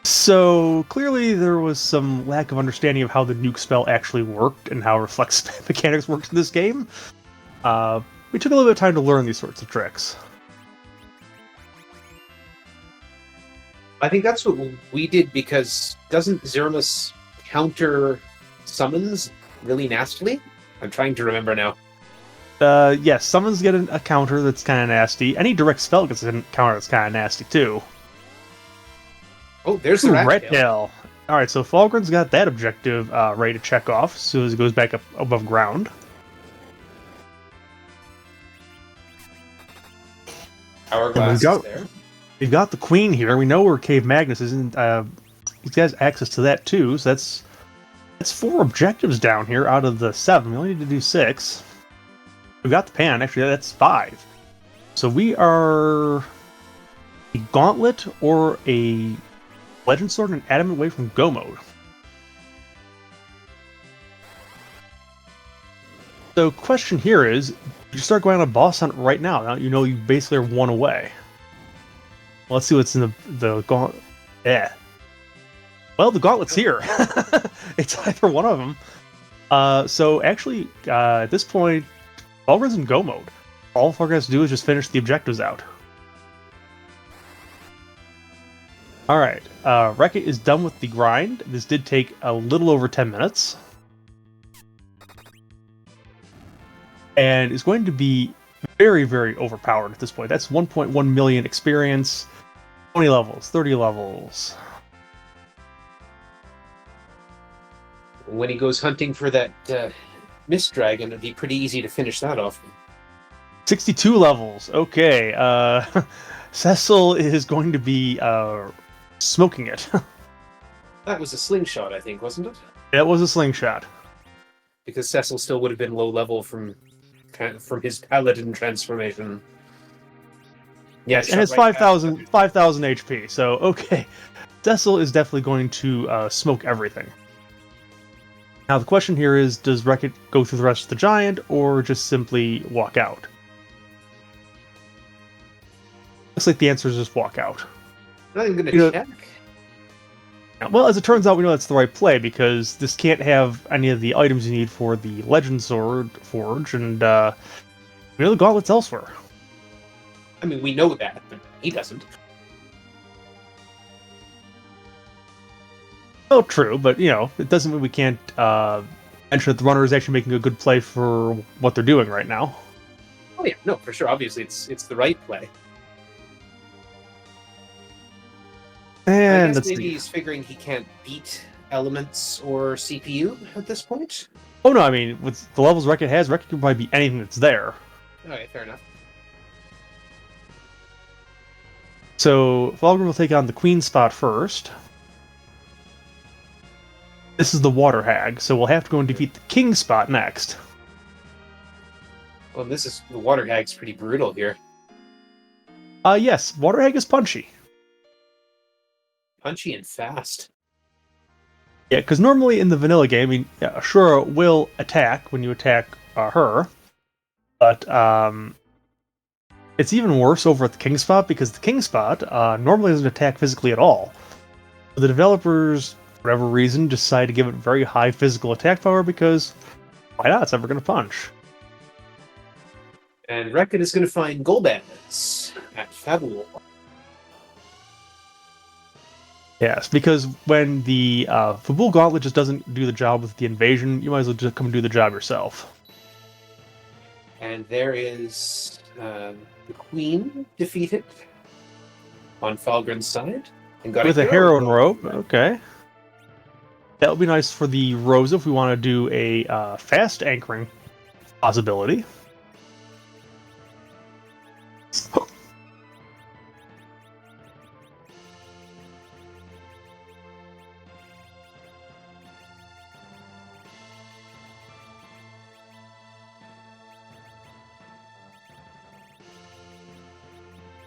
Speaker 1: So, clearly there was some lack of understanding of how the nuke spell actually worked and how reflex mechanics worked in this game. We took a little bit of time to learn these sorts of tricks.
Speaker 2: I think that's what we did because doesn't Zeramus counter summons really nastily? I'm trying to remember now.
Speaker 1: Yes, summons get a counter that's kind of nasty. Any direct spell gets a counter that's kind of nasty too.
Speaker 2: Oh, there's the rat tail.
Speaker 1: Alright, so Fulgrim's got that objective ready to check off as soon as it goes back up above ground.
Speaker 2: Hourglass is there.
Speaker 1: We've got the Queen here. We know where Cave Magnus is, and he has access to that too, so that's 4 objectives down here out of the 7. We only need to do 6. We've got the pan. Actually, that's 5. So we are a gauntlet or a legend sword and adamant away from go mode. So question here is, you start going on a boss hunt right now. Now you know you basically are 1 away. Let's see what's in the Yeah. Well, the gauntlet's here. It's either one of them. So actually, at this point, Fulgrim's in go mode. All Fulgrim has to do is just finish the objectives out. Alright, Wreck-It is done with the grind. This did take a little over 10 minutes. And is going to be very, very overpowered at this point. That's 1.1 million experience, 20 levels, 30 levels.
Speaker 2: When he goes hunting for that mist dragon, it'd be pretty easy to finish that off.
Speaker 1: 62 levels. Okay, Cecil is going to be smoking it.
Speaker 2: That was a slingshot, I think, wasn't it?
Speaker 1: That was a slingshot.
Speaker 2: Because Cecil still would have been low level from his paladin transformation.
Speaker 1: Yes, and it's 5,000 HP. So okay, Cecil is definitely going to smoke everything. Now the question here is, does Wreck-It go through the rest of the giant, or just simply walk out? Looks like the answer is just walk out.
Speaker 2: Not even going to check.
Speaker 1: Well, as it turns out, we know that's the right play, because this can't have any of the items you need for the Legend Sword Forge, and we know the gauntlet's elsewhere.
Speaker 2: I mean, we know that, but he doesn't.
Speaker 1: Well, true, but, it doesn't mean we can't mention that the runner is actually making a good play for what they're doing right now.
Speaker 2: Oh yeah, no, for sure. Obviously, it's the right play.
Speaker 1: And
Speaker 2: I guess maybe he's figuring he can't beat elements or CPU at this point.
Speaker 1: Oh no, I mean, with the levels Wreck-It has, Wreck-It can probably beat anything that's there.
Speaker 2: Okay, fair enough.
Speaker 1: So, Fulgrim will take on the Queen spot first. This is the Water Hag, so we'll have to go and defeat the King spot next.
Speaker 2: Well, the Water Hag's pretty brutal here.
Speaker 1: Yes, Water Hag is punchy.
Speaker 2: Punchy and fast.
Speaker 1: Yeah, because normally in the vanilla game, Ashura will attack when you attack her, but it's even worse over at the King spot, because the King spot normally doesn't attack physically at all. The developers, for whatever reason, decide to give it very high physical attack power, because why not? It's never going to punch.
Speaker 2: And Wreck-It is going to find Golbez at Fabul.
Speaker 1: Yes, because when the Fabul Gauntlet just doesn't do the job with the invasion, you might as well just come and do the job yourself.
Speaker 2: And there is the Queen defeated on Falgrim's side. And got
Speaker 1: with a heroine robe, okay. That would be nice for the Rosa if we want to do a fast anchoring possibility.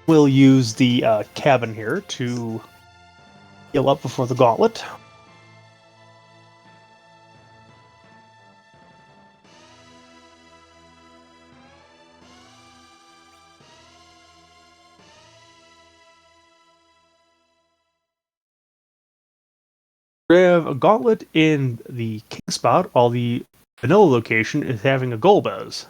Speaker 1: We'll use the cabin here to heal up before the gauntlet. We have a gauntlet in the king spot, while the vanilla location is having a Golbez.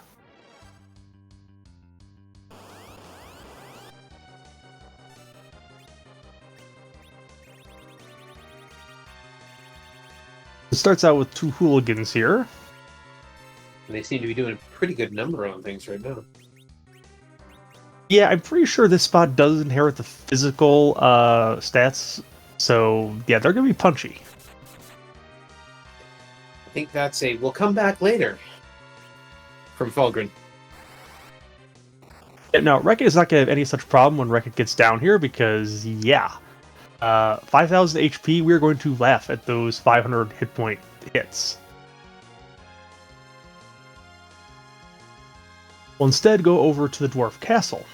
Speaker 1: It starts out with two hooligans here.
Speaker 2: And they seem to be doing a pretty good number on things right now.
Speaker 1: Yeah, I'm pretty sure this spot does inherit the physical stats, so yeah, they're going to be punchy.
Speaker 2: I think that's a "we'll come back later" from Fulgrim.
Speaker 1: Yeah, now, Wreck-It is not going to have any such problem when Wreck-It gets down here, because, yeah, 5,000 HP, we're going to laugh at those 500 hit point hits. We'll instead go over to the Dwarf Castle.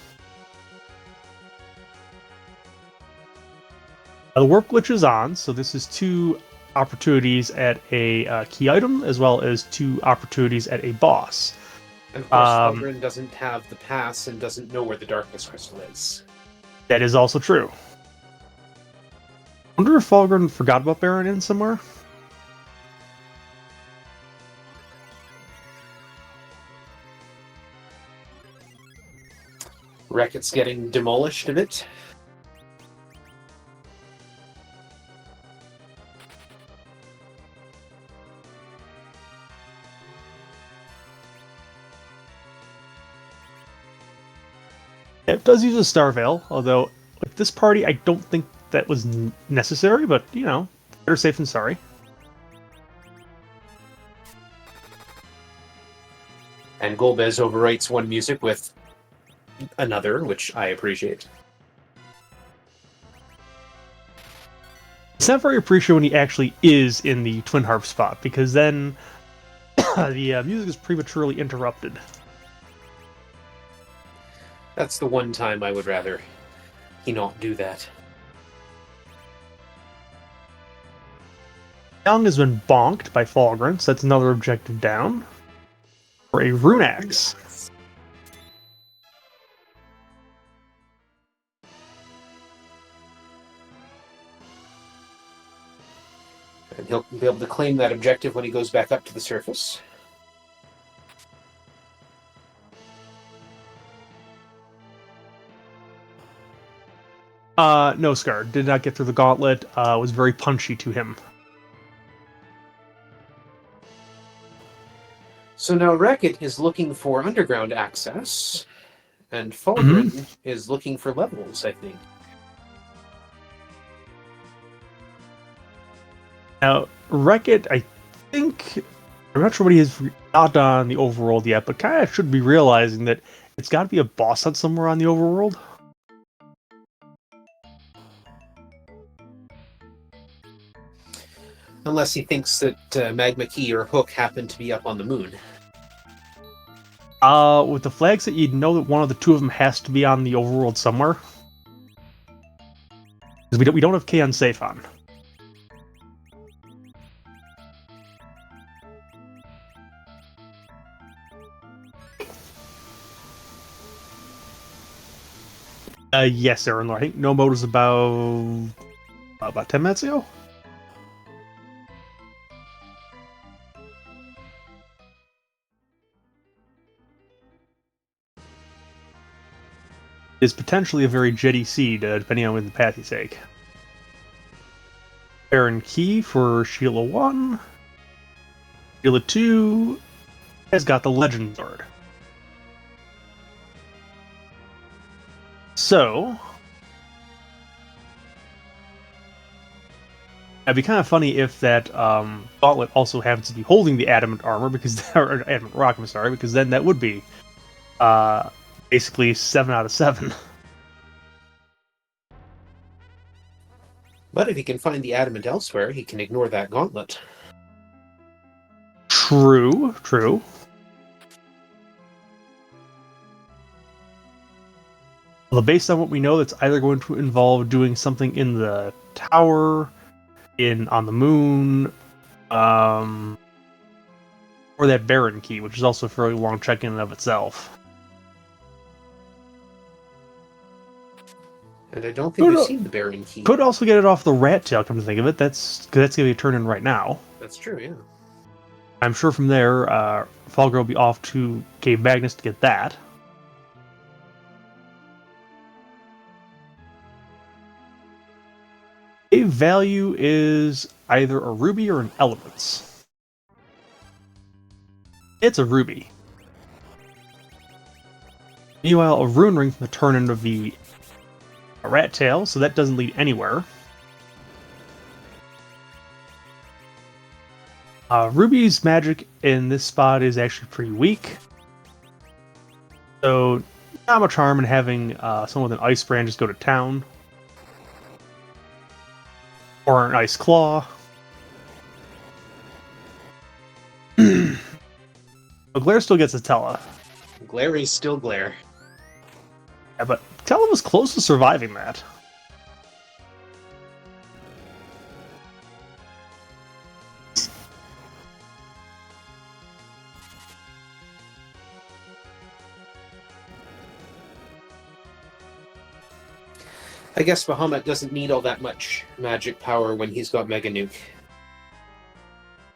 Speaker 1: Now, the warp glitch is on, so this is 2 opportunities at a key item, as well as 2 opportunities at a boss.
Speaker 2: And of course, Fulgrim doesn't have the pass and doesn't know where the Darkness Crystal is.
Speaker 1: That is also true. wonder if Falgren forgot about Baron in somewhere?
Speaker 2: Reckitt's getting demolished a bit.
Speaker 1: It does use a Star Veil, although with this party, I don't think that was necessary, but, you know, better safe than sorry.
Speaker 2: And Golbez overwrites one music with another, which I appreciate.
Speaker 1: It's not very appreciated when he actually is in the Twin Harp spot, because then the music is prematurely interrupted.
Speaker 2: That's the one time I would rather he not do that.
Speaker 1: Young has been bonked by Falgren, so that's another objective down. For a Rune Axe.
Speaker 2: And he'll be able to claim that objective when he goes back up to the surface.
Speaker 1: No, Scar. Did not get through the gauntlet. Was very punchy to him.
Speaker 2: So now Reckitt is looking for underground access, and Falgren is looking for levels, I think.
Speaker 1: Now, Reckitt, I think... I'm not sure what he has got on the overworld yet, but kind of should be realizing that it's got to be a boss hunt somewhere on the overworld.
Speaker 2: Unless he thinks that Magma Key or Hook happen to be up on the moon.
Speaker 1: With the flags that you'd know that one of the two of them has to be on the overworld somewhere. Because we don't have K on safe on. Yes, Aaron. I think no mode was about 10 minutes ago. Is potentially a very jetty seed, depending on the path you take. Baron Key for Sheila 1. Sheila 2 has got the Legend Sword. So, it'd be kind of funny if that gauntlet also happens to be holding the adamant armor, because or adamant rock. I'm sorry, because then that would be basically 7 out of 7.
Speaker 2: But if he can find the adamant elsewhere, he can ignore that gauntlet.
Speaker 1: True, true. Well, based on what we know, that's either going to involve doing something in the tower, on the moon, or that Baron Key, which is also a fairly long check in and of itself.
Speaker 2: And I don't think we've seen the Baron Key.
Speaker 1: Could also get it off the rat tail, come to think of it. That's going to be a turn in right now.
Speaker 2: That's true, yeah.
Speaker 1: I'm sure from there, Falgren will be off to Cave Magnus to get that. A value is either a ruby or an elements. It's a ruby. Meanwhile, a rune ring from the turn end of the rat tail, so that doesn't lead anywhere. Ruby's magic in this spot is actually pretty weak. So, not much harm in having someone with an ice brand just go to town. Or an ice claw. But Glare still gets a Tella.
Speaker 2: Glare is still Glare.
Speaker 1: Yeah, but Tella was close to surviving that.
Speaker 2: I guess Bahamut doesn't need all that much magic power when he's got Mega Nuke.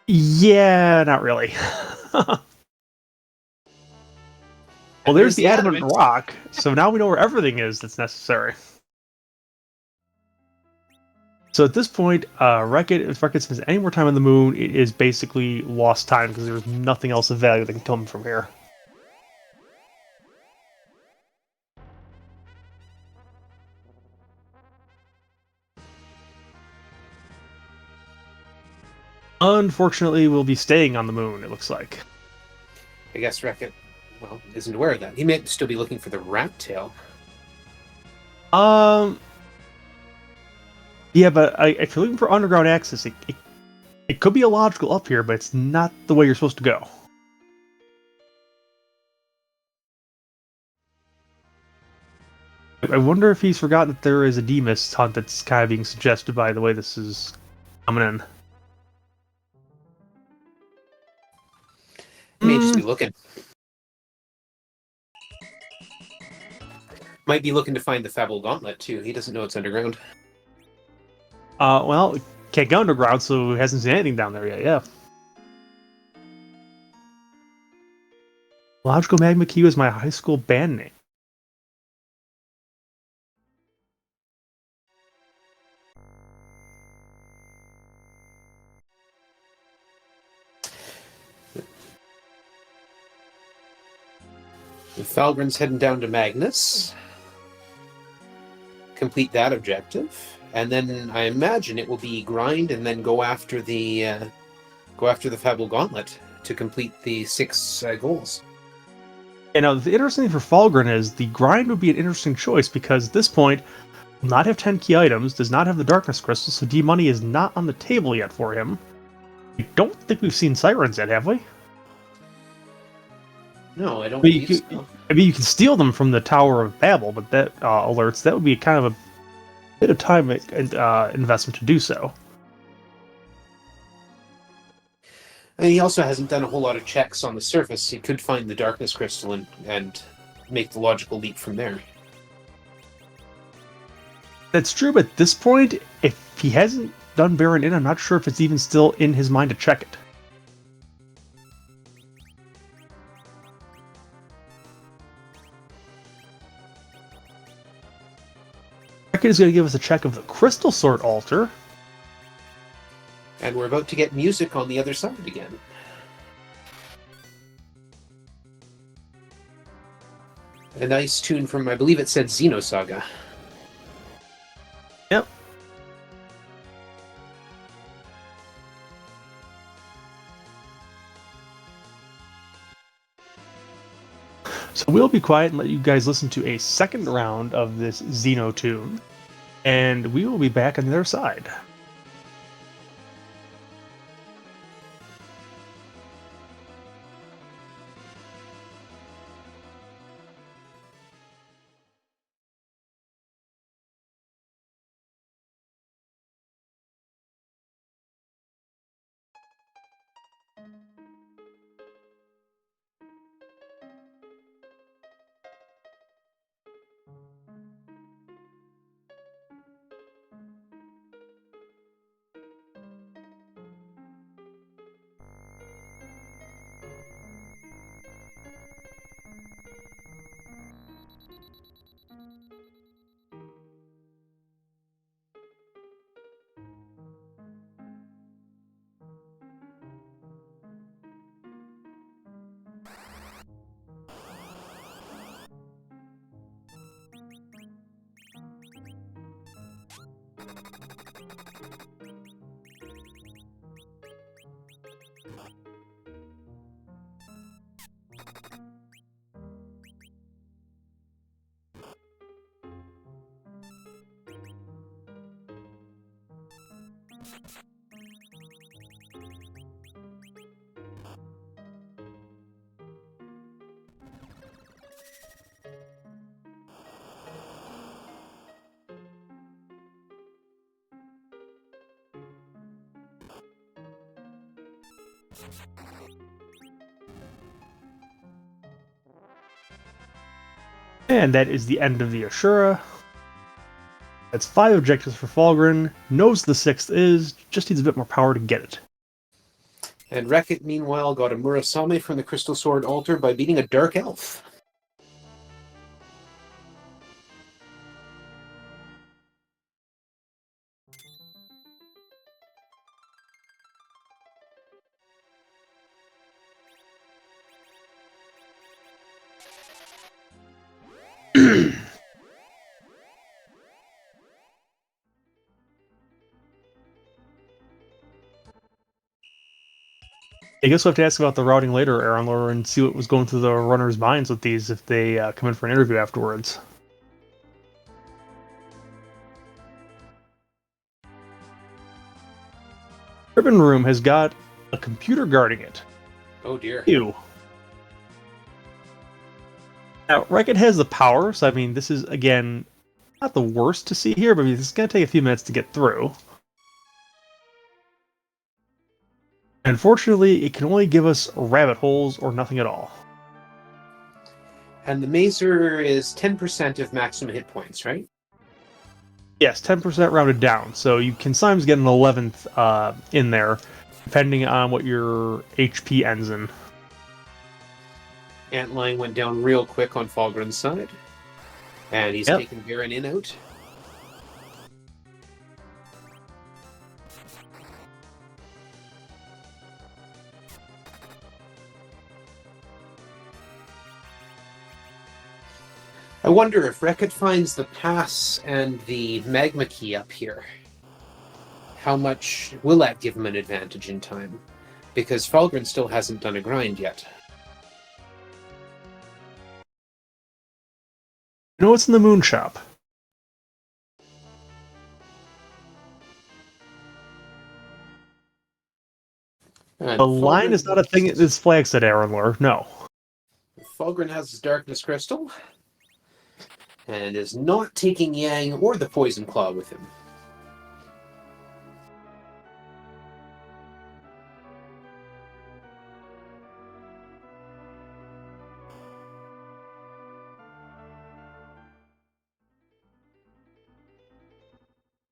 Speaker 1: Yeah, not really. Well, there's the adamant rock, so now we know where everything is that's necessary. So at this point, if Wreck-It spends any more time on the moon, it is basically lost time because there's nothing else of value that can tell him from here. Unfortunately, we'll be staying on the moon, it looks like.
Speaker 2: I guess Wreck-It, well, isn't aware of that. He may still be looking for the rat tail.
Speaker 1: Yeah, but if you're looking for underground access, it could be a logical up here, but it's not the way you're supposed to go. I wonder if he's forgotten that there is a Dmist hunt that's kind of being suggested by the way this is coming in.
Speaker 2: He may just be looking. Might be looking to find the Fable Gauntlet, too. He doesn't know it's underground.
Speaker 1: Well, can't go underground, so he hasn't seen anything down there yet, yeah. Logical Magma Key was my high school band name.
Speaker 2: Falgren's heading down to Magnus. Complete that objective. And then I imagine it will be grind and then go after the Fable Gauntlet to complete the 6 goals.
Speaker 1: And now the interesting thing for Falgren is the grind would be an interesting choice because at this point, will not have 10 key items, does not have the Darkness Crystal, so D-Money is not on the table yet for him. I don't think we've seen Sirens yet, have we?
Speaker 2: No, I don't believe so.
Speaker 1: I mean, you can steal them from the Tower of Babel, but that alerts, that would be kind of a bit of time investment to do so.
Speaker 2: And he also hasn't done a whole lot of checks on the surface. He could find the Darkness Crystal and make the logical leap from there.
Speaker 1: That's true, but at this point, if he hasn't done Baron In, I'm not sure if it's even still in his mind to check it. Wreck-It is going to give us a check of the Crystal Sword Altar.
Speaker 2: And we're about to get music on the other side again. A nice tune from, I believe it said Xenosaga.
Speaker 1: Yep. So we'll be quiet and let you guys listen to a second round of this Xeno tune. And we will be back on the other side. And that is the end of the Ashura. That's 5 objectives for Falgren, knows the 6th is, just needs a bit more power to get it.
Speaker 2: And Rekit, meanwhile, got a Murasame from the Crystal Sword altar by beating a Dark Elf.
Speaker 1: I guess we'll have to ask about the routing later, Aaron, and see what was going through the runners' minds with these if they come in for an interview afterwards. Ribbon Room has got a computer guarding it.
Speaker 2: Oh dear.
Speaker 1: Ew. Now, Rekit has the power, so I mean, this is, again, not the worst to see here, but it's going to take a few minutes to get through. Unfortunately, it can only give us rabbit holes or nothing at all.
Speaker 2: And the Mazer is 10% of maximum hit points, right?
Speaker 1: Yes, 10% rounded down, so you can sometimes get an 11th in there, depending on what your HP ends in.
Speaker 2: Antlion went down real quick on Falgren's side. And he's taken Baron in out. I wonder if Rekit finds the pass and the magma key up here. How much will that give him an advantage in time? Because Falgren still hasn't done a grind yet.
Speaker 1: You know what's in the moon shop?
Speaker 2: And
Speaker 1: The line is not a thing that's flags at Aaron, no.
Speaker 2: Falgren has his Darkness Crystal. And is not taking Yang or the Poison Claw with him.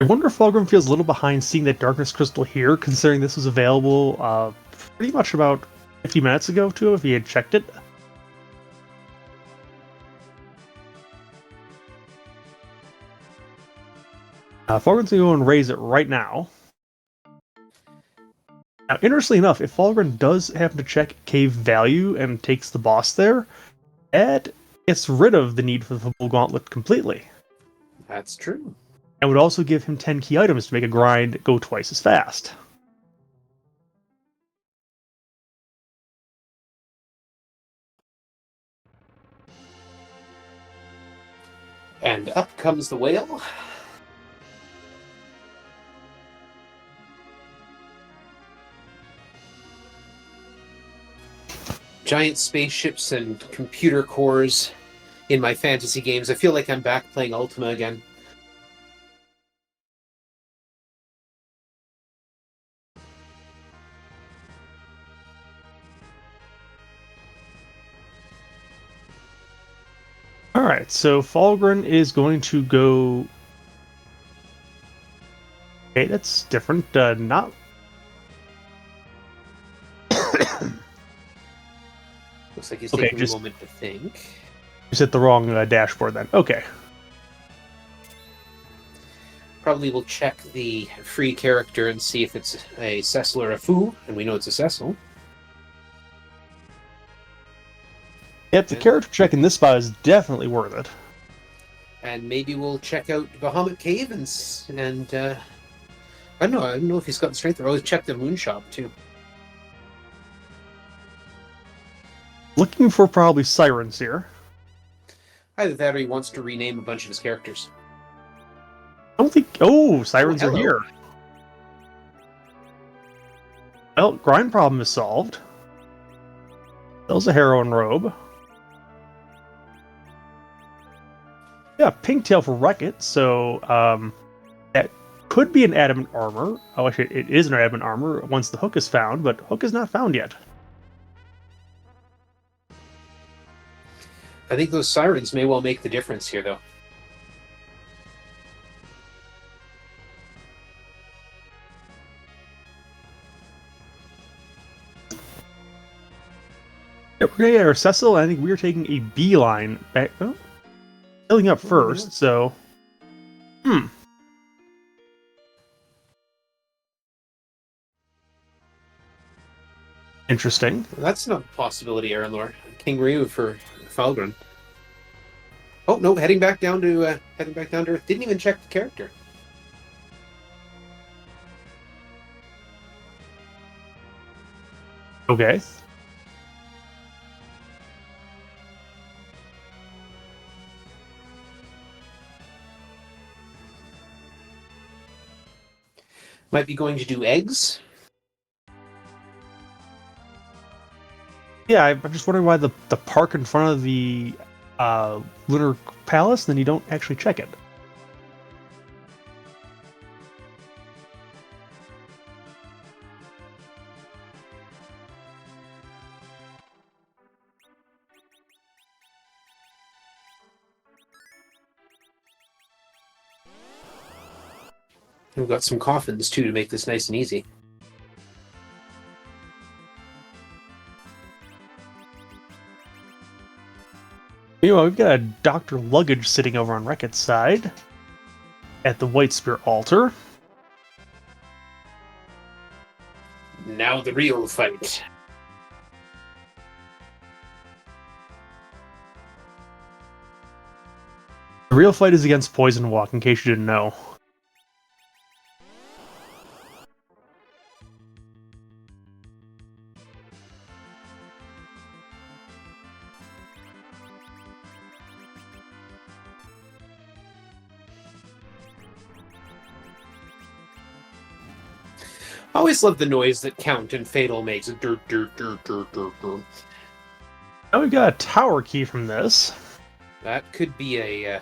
Speaker 1: I wonder if Falgrim feels a little behind seeing that Darkness Crystal here, considering this was available pretty much about 50 minutes ago to him if he had checked it. Falgrim's going to go and raise it right now. Now, interestingly enough, if Falgrim does happen to check cave value and takes the boss there, that gets rid of the need for the full gauntlet completely.
Speaker 2: That's true.
Speaker 1: And would also give him 10 key items to make a grind go twice as fast.
Speaker 2: And up comes the whale. Giant spaceships and computer cores in my fantasy games. I feel like I'm back playing Ultima again.
Speaker 1: Alright, so Falgren is going to go... Okay, that's different. Not...
Speaker 2: Looks like he's taking a moment to think.
Speaker 1: You hit the wrong dashboard then. Okay.
Speaker 2: Probably will check the free character and see if it's a Cecil or a Fu, and we know it's a Cecil.
Speaker 1: Yep, the character check in this spot is definitely worth it.
Speaker 2: And maybe we'll check out Bahamut Cave and I don't know if he's got the strength. Or always check the Moon Shop too.
Speaker 1: Looking for probably sirens here.
Speaker 2: Either that or he wants to rename a bunch of his characters.
Speaker 1: I don't think... Oh, sirens are here. Well, grind problem is solved. Sells a heroine robe. Yeah, pink tail for Rekit, so that could be an adamant armor. Oh, actually, it is an adamant armor once the hook is found, but hook is not found yet.
Speaker 2: I think those sirens may well make the difference here, though.
Speaker 1: we're gonna get our Cecil, and I think we're taking a beeline back. Oh, filling up first, so. Interesting.
Speaker 2: That's not a possibility, Aranlor. King Ryu for Falgren. Oh no, heading back down to Earth. Didn't even check the character.
Speaker 1: Okay.
Speaker 2: Might be going to do eggs.
Speaker 1: Yeah, I'm just wondering why the park in front of the Lunar Palace, then you don't actually check it.
Speaker 2: We've got some coffins too to make this nice and easy.
Speaker 1: Meanwhile, we've got a Dr. Luggage sitting over on Reckitt's side at the White Spear altar.
Speaker 2: Now the real fight.
Speaker 1: The real fight is against Poison Walk, in case you didn't know.
Speaker 2: I always love the noise that Count and Fatal makes. Dirt, dirt, dirt, dirt, dirt, dirt.
Speaker 1: Now we've got a tower key from this.
Speaker 2: That could be a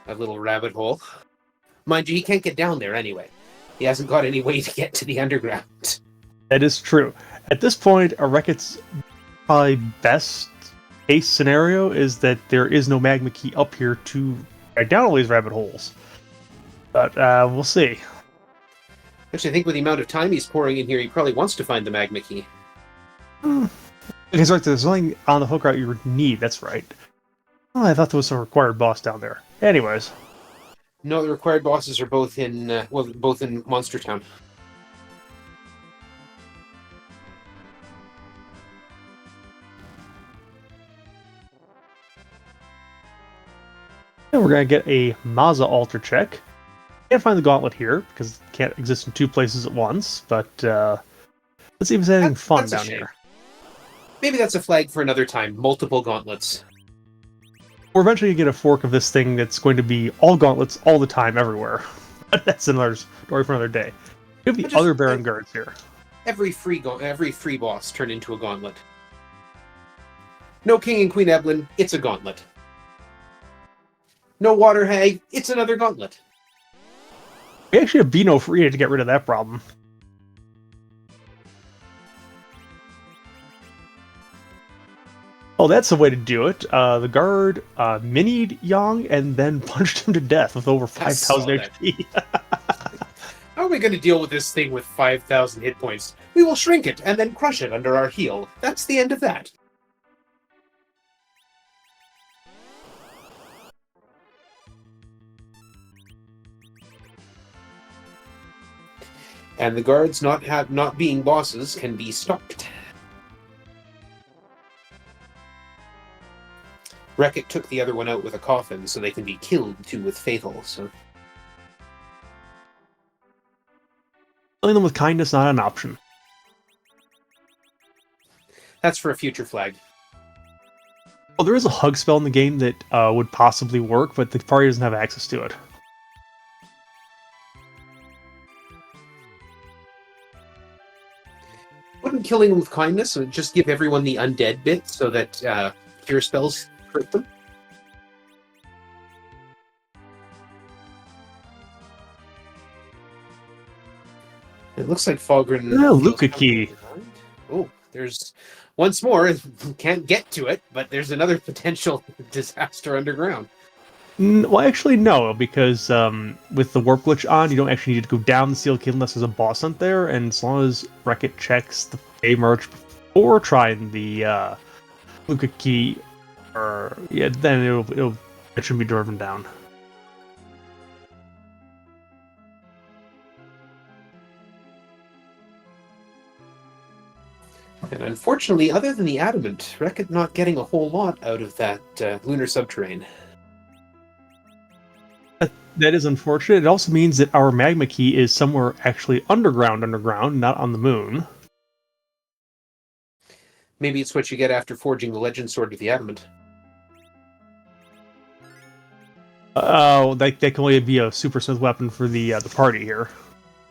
Speaker 2: little rabbit hole. Mind you, he can't get down there anyway. He hasn't got any way to get to the underground.
Speaker 1: That is true. At this point, a Reckitt's probably best case scenario is that there is no magma key up here to drag down all these rabbit holes. But we'll see.
Speaker 2: Actually, I think with the amount of time he's pouring in here, he probably wants to find the magma key.
Speaker 1: Because right, there's something on the hook route you need, that's right. Oh, I thought there was some required boss down there. Anyways.
Speaker 2: No, the required bosses are both in both in Monster Town.
Speaker 1: And we're going to get a Maza altar check. Can't find the gauntlet here, because it can't exist in two places at once, but let's see if there's anything fun down here.
Speaker 2: Maybe that's a flag for another time. Multiple gauntlets.
Speaker 1: We're eventually going to get a fork of this thing that's going to be all gauntlets all the time, everywhere. That's another story for another day. We have the other Baron Guards here.
Speaker 2: Every free boss turned into a gauntlet. No King and Queen Evelyn, it's a gauntlet. No Water Hag, it's another gauntlet.
Speaker 1: We actually have Beano Free to get rid of that problem. Oh, that's the way to do it. The guard minied Yang and then punched him to death with over 5,000 HP.
Speaker 2: How are we going to deal with this thing with 5,000 hit points? We will shrink it and then crush it under our heel. That's the end of that. And the guards not being bosses can be stopped. Reckitt took the other one out with a coffin, so they can be killed too with Fatal. So
Speaker 1: Killing them with kindness not an option.
Speaker 2: that's for a future flag.
Speaker 1: Well, there is a hug spell in the game that would possibly work, but the party doesn't have access to it.
Speaker 2: Wouldn't killing them with kindness would just give everyone the undead bit so that cure spells hurt them? It looks like Falgren...
Speaker 1: Yeah, Luca key.
Speaker 2: Oh, there's... Once more, can't get to it, but there's another potential disaster underground.
Speaker 1: Well, actually, no, because with the warp glitch on, you don't actually need to go down the Seal Key unless there's a boss hunt there, and as long as Reckitt checks the Bay March before trying the Luca key, or yeah, then it should be driven down.
Speaker 2: And unfortunately, other than the adamant, Wreck-It not getting a whole lot out of that lunar subterrane.
Speaker 1: That is unfortunate. It also means that our magma key is somewhere actually underground, not on the moon.
Speaker 2: Maybe it's what you get after forging the legend sword of the adamant.
Speaker 1: Oh, that can only be a super smith weapon for the party here.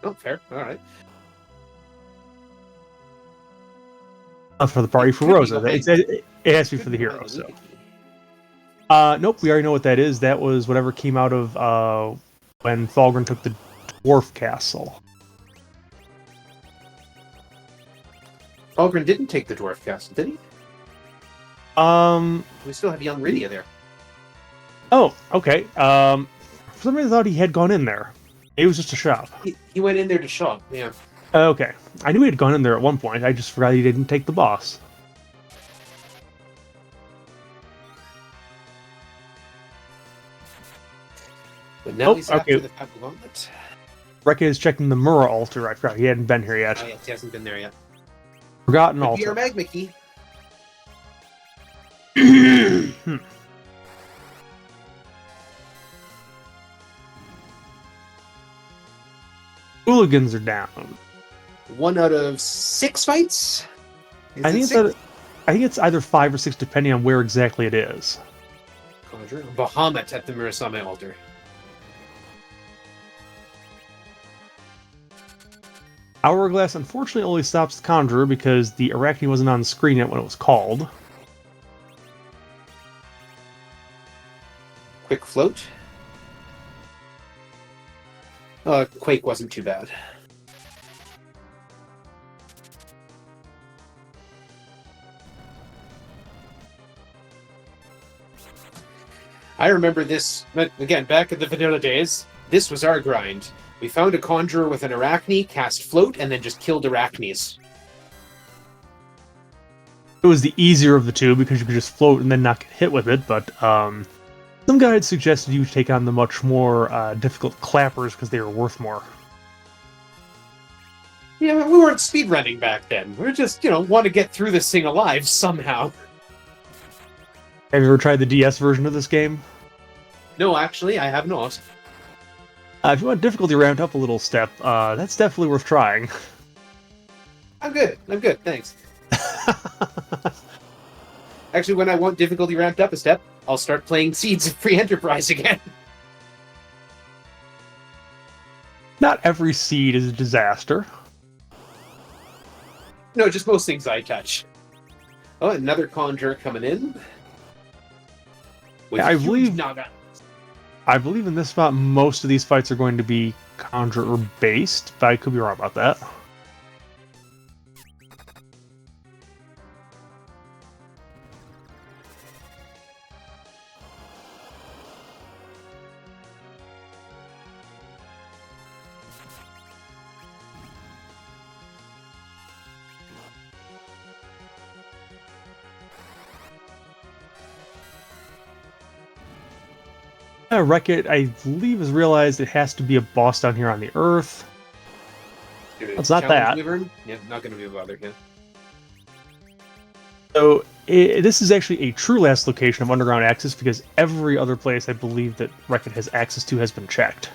Speaker 2: Oh, fair. All right.
Speaker 1: Not for the party, for Rosa. It has to be for the hero. So, nope. We already know what that is. That was whatever came out of when Falgren took the dwarf castle.
Speaker 2: Falgren didn't take the dwarf castle, did he? We still have young Rydia there.
Speaker 1: Oh, okay. For some reason I thought he had gone in there. It was just a shop.
Speaker 2: He went in there to shop, yeah.
Speaker 1: Okay. I knew he had gone in there at one point. I just forgot he didn't take the boss.
Speaker 2: But now he's after the gauntlet.
Speaker 1: Wreck-It is checking the Mura altar. I forgot he hadn't been here yet.
Speaker 2: Oh, yes, he hasn't been there yet.
Speaker 1: Forgotten altar.
Speaker 2: Your magma key.
Speaker 1: Hooligans are down.
Speaker 2: 1 out of 6 fights?
Speaker 1: I think it's either 5 or 6, depending on where exactly it is.
Speaker 2: Conjure Bahamut at the Murasame altar.
Speaker 1: Hourglass unfortunately only stops the Conjurer because the Arachne wasn't on the screen yet when it was called.
Speaker 2: Quick float. Quake wasn't too bad. I remember this, again, back in the vanilla days, this was our grind. We found a conjurer with an Arachne, cast float, and then just killed Arachnes.
Speaker 1: It was the easier of the two because you could just float and then not get hit with it, but some guides suggested you take on the much more difficult clappers because they were worth more.
Speaker 2: Yeah, we weren't speedrunning back then. We were just, want to get through this thing alive somehow.
Speaker 1: Have you ever tried the DS version of this game?
Speaker 2: No, actually, I have not.
Speaker 1: If you want difficulty ramped up a little step, that's definitely worth trying.
Speaker 2: I'm good, thanks. Actually, when I want difficulty ramped up a step, I'll start playing Seeds of Free Enterprise again.
Speaker 1: Not every seed is a disaster.
Speaker 2: No, just most things I touch. Oh, another conjure coming in.
Speaker 1: I believe in this spot most of these fights are going to be conjurer based, but I could be wrong about that. Wreck-It, I believe, has realized it has to be a boss down here on the Earth. It's not that.
Speaker 2: Yeah, not going to be a bother, yeah.
Speaker 1: So, this is actually a true last location of underground access because every other place I believe that Wreck-It has access to has been checked.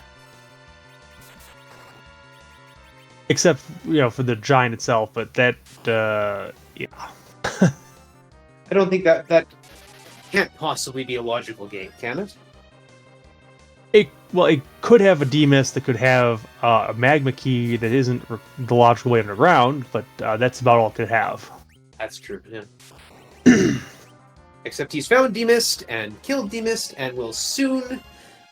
Speaker 1: Except, for the giant itself, but that, yeah.
Speaker 2: I don't think that can't possibly be a logical gate, can it?
Speaker 1: It could have a Dmist that could have a magma key that isn't the logical way underground, but that's about all it could have.
Speaker 2: That's true, yeah. Except he's found Dmist and killed Dmist and will soon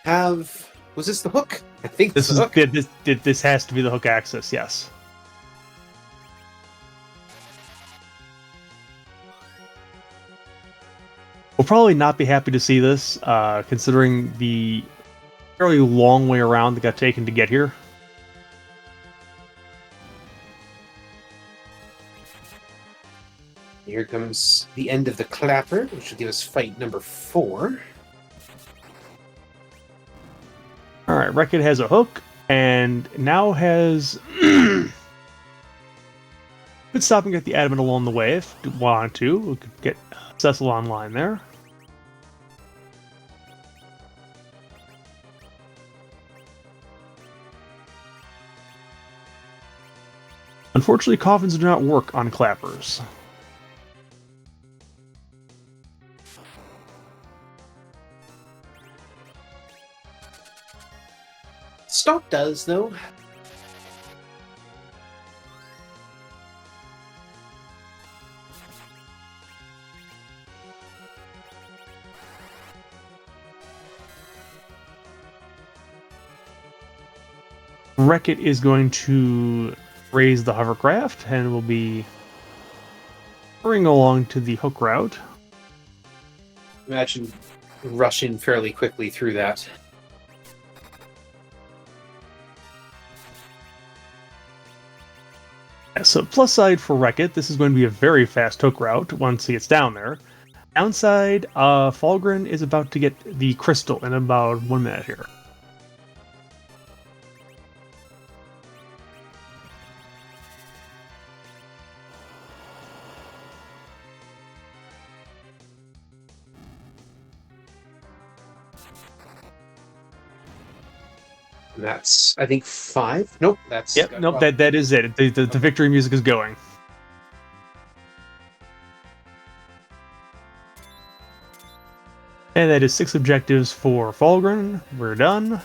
Speaker 2: have... Was this the hook? I think this is the hook.
Speaker 1: This has to be the hook access, yes. We'll probably not be happy to see this, considering the fairly long way around that got taken to get here.
Speaker 2: here comes the end of the clapper, which will give us fight number 4.
Speaker 1: All right, Wreck-It has a hook, and now has... could stop and get the adamant along the way if we want to. We could get Cecil online there. Unfortunately, coffins do not work on clappers.
Speaker 2: Stock does, though.
Speaker 1: Wreck-It is going to raise the hovercraft and will be hurrying along to the hook route.
Speaker 2: Imagine rushing fairly quickly through that.
Speaker 1: Yeah, so plus side for Wreck-It, this is going to be a very fast hook route once he gets down there. Downside, Falgren is about to get the crystal in about 1 minute here.
Speaker 2: That's, I think, 5. Nope, that's...
Speaker 1: Yep, nope, that is it. The victory music is going. And that is 6 objectives for Falgren. We're done.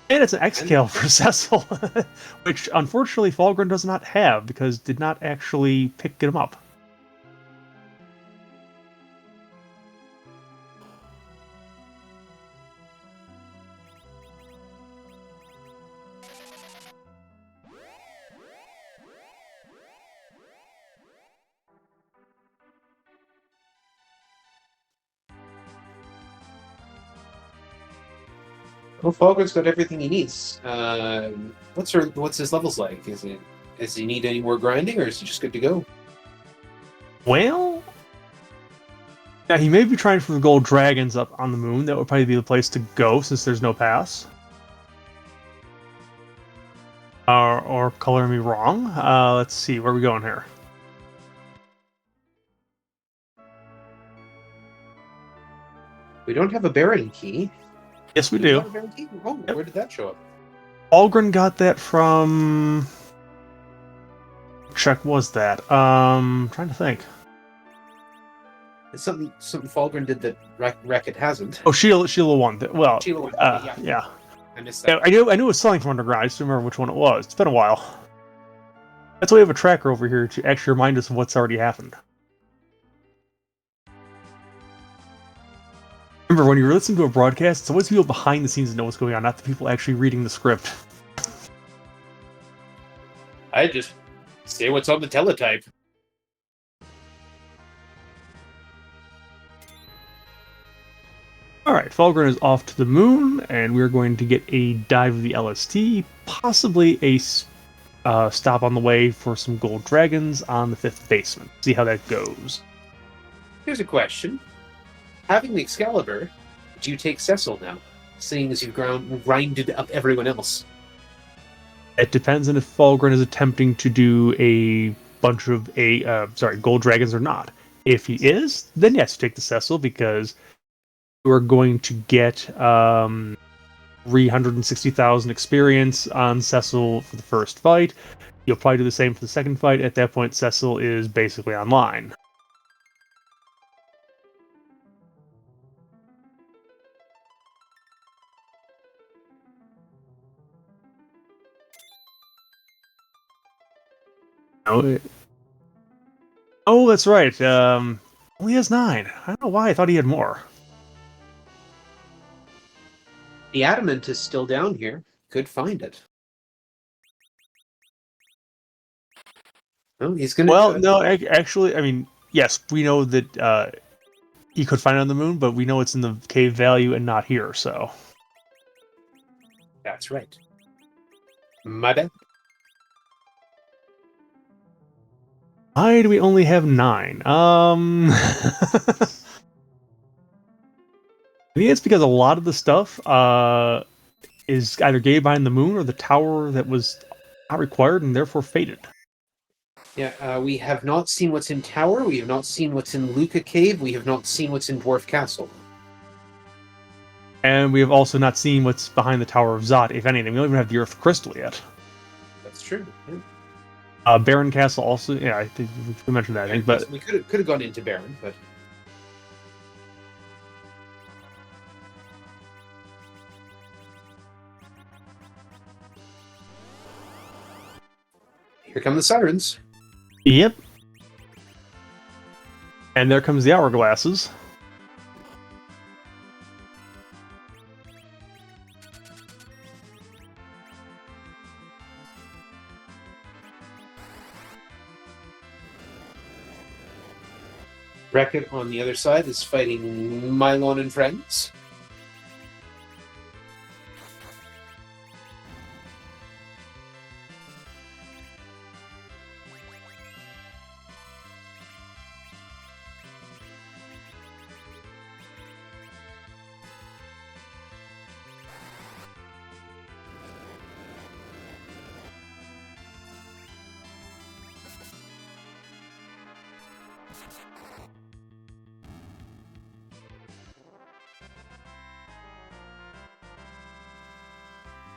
Speaker 1: And it's an X-Scale for Cecil, which unfortunately Falgren does not have because did not actually pick him up.
Speaker 2: Well, Falgren's got everything he needs. What's his levels like? Does he need any more grinding, or is he just good to go?
Speaker 1: Well, yeah, he may be trying for the gold dragons up on the moon. That would probably be the place to go since there's no pass. Or color me wrong. Let's see, where are we going here?
Speaker 2: We don't have a Baron key.
Speaker 1: Yes, we do.
Speaker 2: Oh, yep. Where did that show up?
Speaker 1: Falgren got that from... Check was that? Trying to think.
Speaker 2: It's something Falgren did that Wreck-It hasn't.
Speaker 1: Oh, Sheila won. Well,
Speaker 2: Sheila won.
Speaker 1: Yeah.
Speaker 2: I missed that.
Speaker 1: I knew it was something from Underground. I just don't remember which one it was. It's been a while. That's why we have a tracker over here to actually remind us of what's already happened. Remember, when you're listening to a broadcast, it's always people behind the scenes that know what's going on, not the people actually reading the script.
Speaker 2: I just say what's on the teletype.
Speaker 1: Alright, Falgren is off to the moon, and we're going to get a dive of the LST, possibly a stop on the way for some gold dragons on the 5th basement. See how that goes.
Speaker 2: Here's a question. Having the Excalibur, do you take Cecil now, seeing as you've grinded up everyone else?
Speaker 1: It depends on if Falgren is attempting to do a bunch of gold dragons or not. If he is, then yes, take the Cecil because you are going to get 360,000 experience on Cecil for the first fight. You'll probably do the same for the second fight. At that point, Cecil is basically online. Oh, that's right. Only has 9. I don't know why. I thought he had more.
Speaker 2: The adamant is still down here. Could find it. Oh, he's gonna.
Speaker 1: Well, no, actually, I mean, yes, we know that you could find it on the moon, but we know it's in the cave value and not here, so.
Speaker 2: That's right. My bad.
Speaker 1: Why do we only have 9? I think it's because a lot of the stuff is either gave behind the moon or the tower that was not required and therefore faded.
Speaker 2: Yeah, we have not seen what's in Tower. We have not seen what's in Luca Cave. We have not seen what's in Dwarf Castle.
Speaker 1: And we have also not seen what's behind the Tower of Zot, if anything. We don't even have the Earth Crystal yet.
Speaker 2: That's true. Yeah.
Speaker 1: Baron Castle also, yeah, I think we mentioned that, I think, but
Speaker 2: we could have gone into Baron, but here come the sirens.
Speaker 1: yep. And there comes the hourglasses.
Speaker 2: Beckett on the other side is fighting Mylon and friends.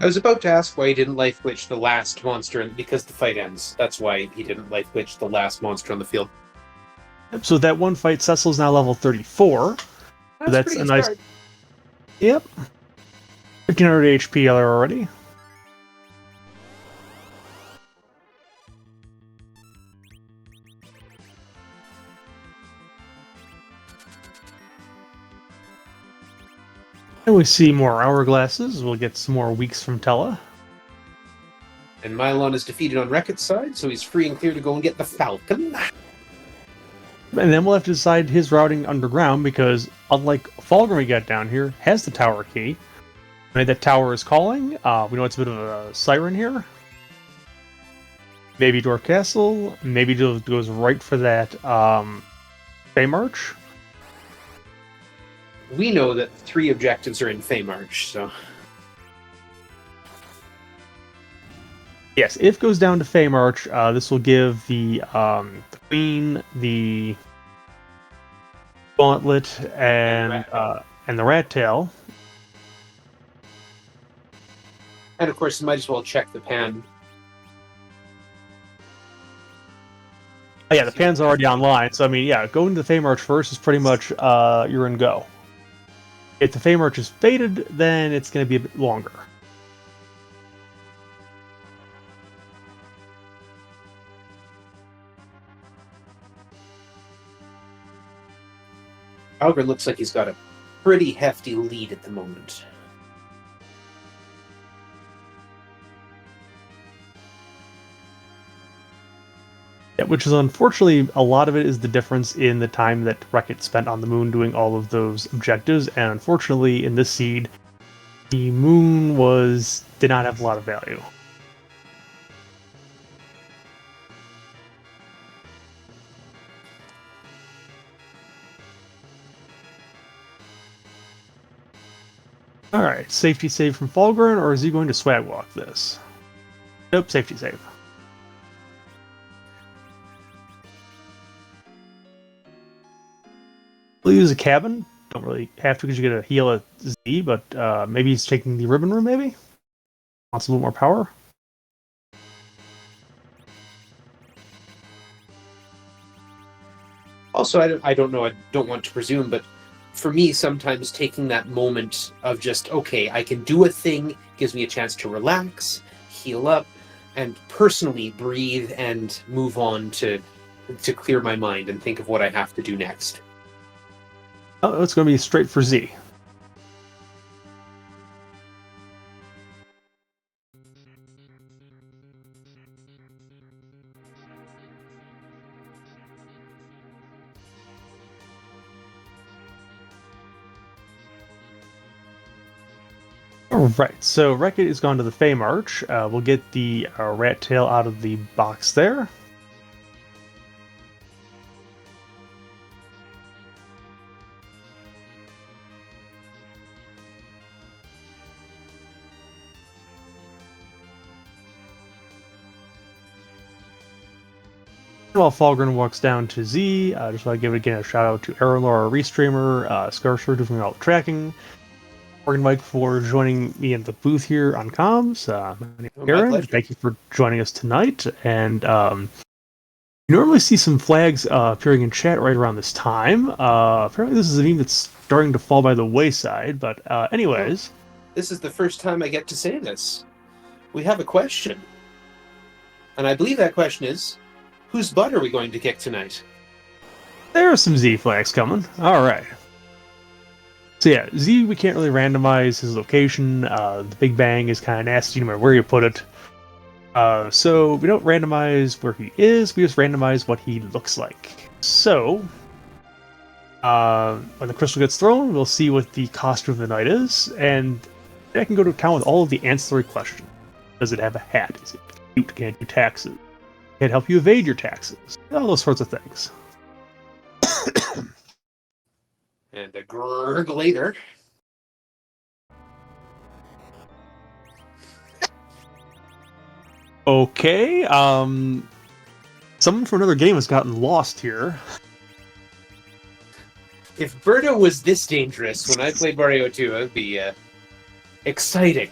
Speaker 2: I was about to ask why he didn't life glitch the last monster, because the fight ends. That's why he didn't life glitch the last monster on the field.
Speaker 1: Yep, so that one fight, Cecil's now level 34. That's a nice.
Speaker 2: Start.
Speaker 1: Yep. 1500 HP there already. And we see more hourglasses. We'll get some more weeks from Tella.
Speaker 2: And Mylon is defeated on Reckitt's side, so he's free and clear to go and get the Falcon.
Speaker 1: And then we'll have to decide his routing underground because, unlike Fulgrim we got down here, has the tower key. And that tower is calling. We know it's a bit of a siren here. Maybe Dwarf Castle. Maybe it goes right for that Feymarch.
Speaker 2: We know that 3 objectives are in Feymarch, so...
Speaker 1: Yes, if it goes down to Feymarch, this will give the Queen, the Gauntlet, and the Rat Tail.
Speaker 2: And of course, you might as well check the pan.
Speaker 1: Oh, yeah, the pan's already online, so I mean, yeah, going to the Feymarch first is pretty much you're in go. If the Feymarch is faded, then it's going to be a bit longer.
Speaker 2: Algren looks like he's got a pretty hefty lead at the moment.
Speaker 1: Yeah, which is unfortunately, a lot of it is the difference in the time that Reckitt spent on the moon doing all of those objectives, and unfortunately, in this seed, the moon did not have a lot of value. Alright, safety save from Fulgrim, or is he going to swag walk this? Nope, safety save. We'll use a cabin. Don't really have to because you get a heal at Z, but maybe he's taking the ribbon room, maybe? Wants a little more power?
Speaker 2: Also, I don't know, I don't want to presume, but for me, sometimes taking that moment of just, okay, I can do a thing, gives me a chance to relax, heal up, and personally breathe and move on to clear my mind and think of what I have to do next.
Speaker 1: Oh, it's going to be straight for Z. Alright, so Wreck-It is gone to the Fey March. We'll get the rat tail out of the box there. While Falgren walks down to Z, just want to give again a shout out to Aaron Laura, Restreamer, Scarsher doing all the tracking, Morgan Mike for joining me in the booth here on comms. My name is Aaron. Thank you for joining us tonight. And you normally see some flags appearing in chat right around this time. Apparently, this is a meme that's starting to fall by the wayside. But anyways,
Speaker 2: this is the first time I get to say this. We have a question, and I believe that question is, whose butt are we going to kick tonight?
Speaker 1: There are some Z flags coming. All right. So yeah, Z, we can't really randomize his location. The Big Bang is kind of nasty no matter where you put it. So we don't randomize where he is, we just randomize what he looks like. So, when the crystal gets thrown, we'll see what the costume of the night is, and I can go to town with all of the ancillary questions. Does it have a hat? Is it cute? Can it do taxes? Can it help you evade your taxes? All those sorts of things.
Speaker 2: And a grrg later.
Speaker 1: Okay, someone from another game has gotten lost here.
Speaker 2: If Birdo was this dangerous when I played Mario 2, it would be exciting.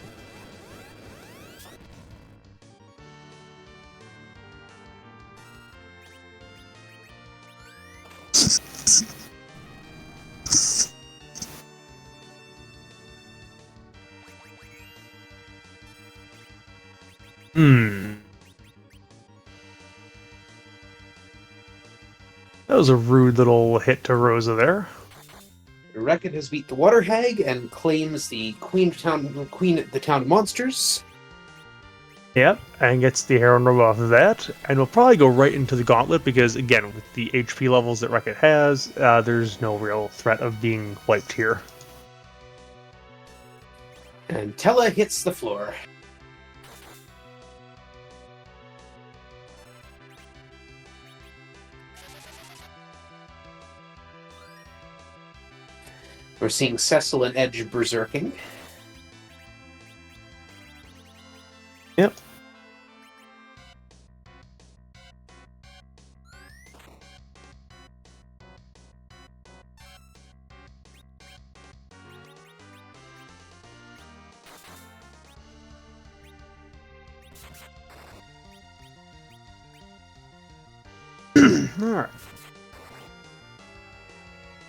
Speaker 1: That was a rude little hit to Rosa there.
Speaker 2: Wreck-It has beat the Water Hag and claims the Queen at the Town of Monsters.
Speaker 1: Yep, and gets the Heron Robe off of that. And we'll probably go right into the Gauntlet because, again, with the HP levels that Wreck-It has, there's no real threat of being wiped here.
Speaker 2: And Tella hits the floor. We're seeing Cecil and Edge berserking.
Speaker 1: Yep. Alright.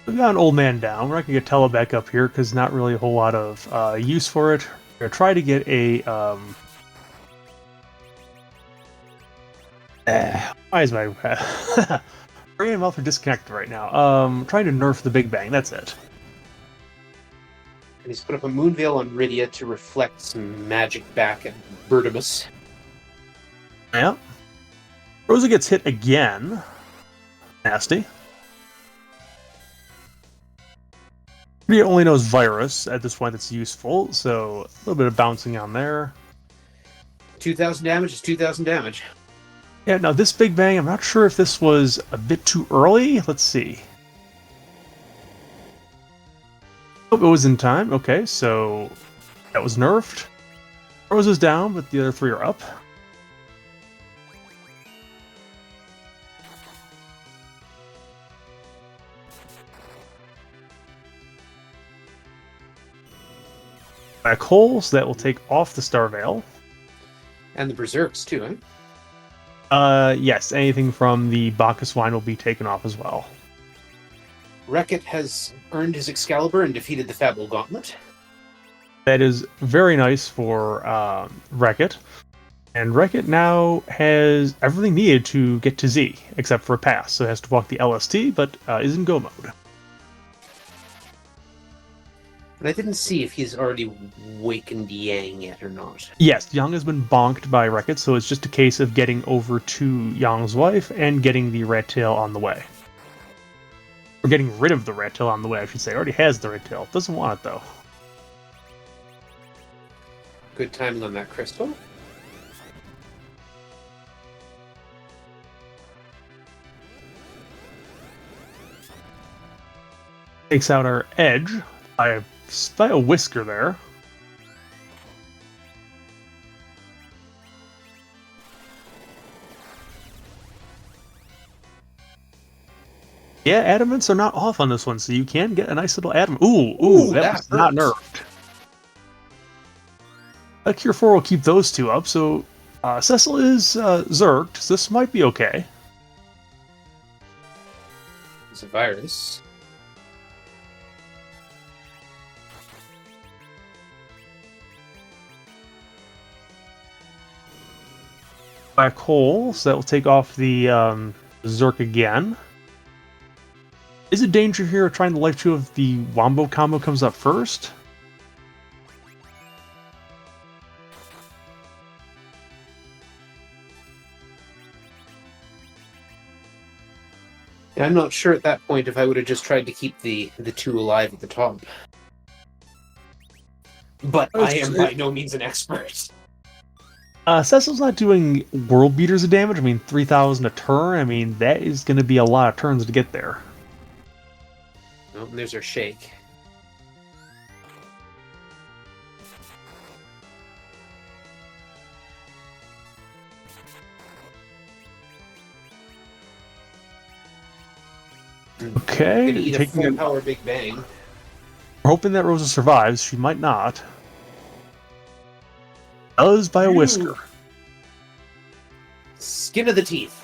Speaker 1: We've got an old man down. We're not going to get Tella back up here because not really a whole lot of use for it. We're going to try to get a... why is my... brain and mouth are disconnected right now. Trying to nerf the Big Bang, that's it.
Speaker 2: And he's put up a Moonveil on Rydia to reflect some magic back at Dmist.
Speaker 1: Yeah. Rosa gets hit again. Nasty. Rydia only knows virus at this point that's useful, so a little bit of bouncing on there.
Speaker 2: 2,000 damage is 2,000 damage.
Speaker 1: Yeah, now this Big Bang, I'm not sure if this was a bit too early. Let's see. Oh, it was in time. Okay, so that was nerfed. Rosa's down, but the other three are up. Black hole, so that will take off the Star Veil.
Speaker 2: And the Berserks, too, eh?
Speaker 1: Yes, anything from the Bacchus wine will be taken off as well.
Speaker 2: Wreck-It has earned his Excalibur and defeated the Fable Gauntlet.
Speaker 1: That is very nice for Wreck-It. And Wreck-It now has everything needed to get to Z, except for a pass. So it has to walk the LST, but is in go mode.
Speaker 2: And I didn't see if he's already wakened Yang yet or not.
Speaker 1: Yes, Yang has been bonked by Wreck-It, so it's just a case of getting over to Yang's wife and getting the rat tail on the way. Or getting rid of the rat tail on the way, I should say. It already has the rat tail. Doesn't want it, though.
Speaker 2: Good timing on that crystal.
Speaker 1: Takes out our edge by a whisker there. Yeah, adamants are not off on this one, so you can get a nice little adamant. Ooh, that was not nerfed. A Cure 4 will keep those two up, so Cecil is zerked, so this might be okay.
Speaker 2: It's a virus.
Speaker 1: Black hole, so that will take off the Zerk again. Is it danger here of trying the life 2 of the Wombo combo comes up first?
Speaker 2: I'm not sure at that point if I would have just tried to keep the two alive at the top. But I am by no means an expert.
Speaker 1: Cecil's not doing world beaters of damage. I mean, 3,000 a turn. I mean, that is going to be a lot of turns to get there.
Speaker 2: Oh, and there's our shake.
Speaker 1: Okay,
Speaker 2: eat a full power Big Bang.
Speaker 1: We're hoping that Rosa survives. She might not. Does by a whisker.
Speaker 2: Skin of the teeth.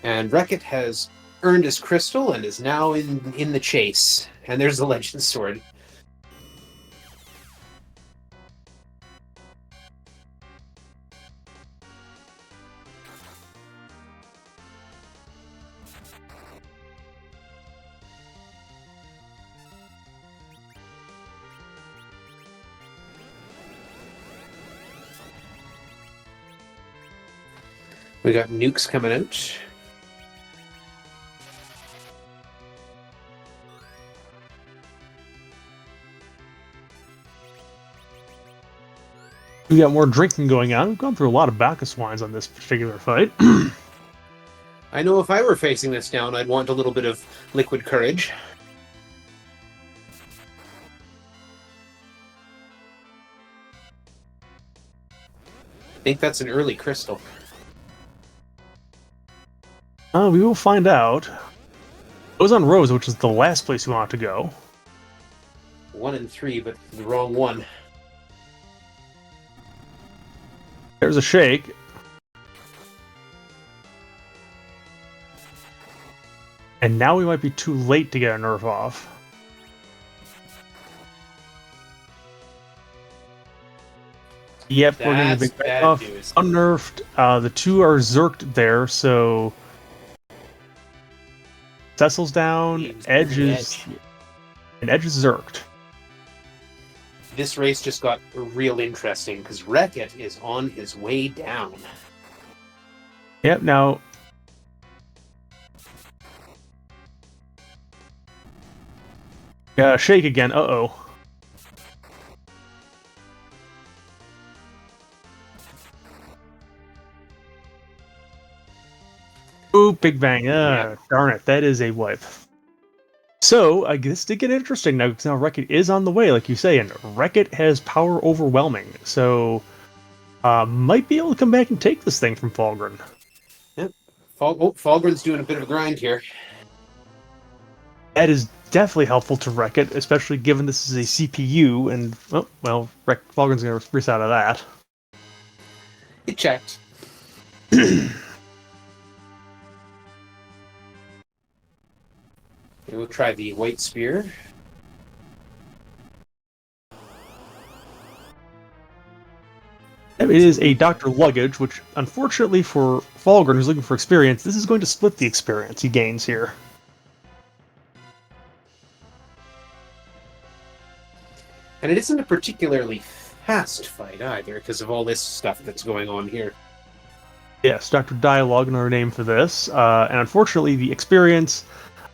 Speaker 2: And Wreck-It has earned his crystal and is now in the chase. And there's the Legend Sword. We got nukes coming out.
Speaker 1: We got more drinking going on. We've gone through a lot of Bacchus wines on this particular fight.
Speaker 2: I know if I were facing this down, I'd want a little bit of liquid courage. I think that's an early crystal.
Speaker 1: We will find out. It was on Rose, which is the last place we want to go.
Speaker 2: 1 and 3, but the wrong one.
Speaker 1: There's a shake. And now we might be too late to get a nerf off. Yep, we're getting a big back off.
Speaker 2: News.
Speaker 1: Unnerfed. The two are zerked there, so Cecil's down. Edge is zerked.
Speaker 2: This race just got real interesting because Wreck-It is on his way down.
Speaker 1: Yep, now shake again. Uh-oh. Ooh, Big Bang. Darn it. That is a wipe. So, I guess to get interesting now, because now Wreck-It is on the way, like you say, and Wreck-It has power overwhelming. So, might be able to come back and take this thing from Falgren.
Speaker 2: Yep. Falgren's doing a bit of a grind here.
Speaker 1: That is definitely helpful to Wreck-It, especially given this is a CPU, and, Falgren's going to reset out of that.
Speaker 2: It checked. We'll try the White Spear.
Speaker 1: It is a Dr. Luggage, which, unfortunately for Falgren, who's looking for experience, this is going to split the experience he gains here.
Speaker 2: And it isn't a particularly fast fight either, because of all this stuff that's going on here.
Speaker 1: Yes, Dr. Dialogue, another name for this. And unfortunately, the experience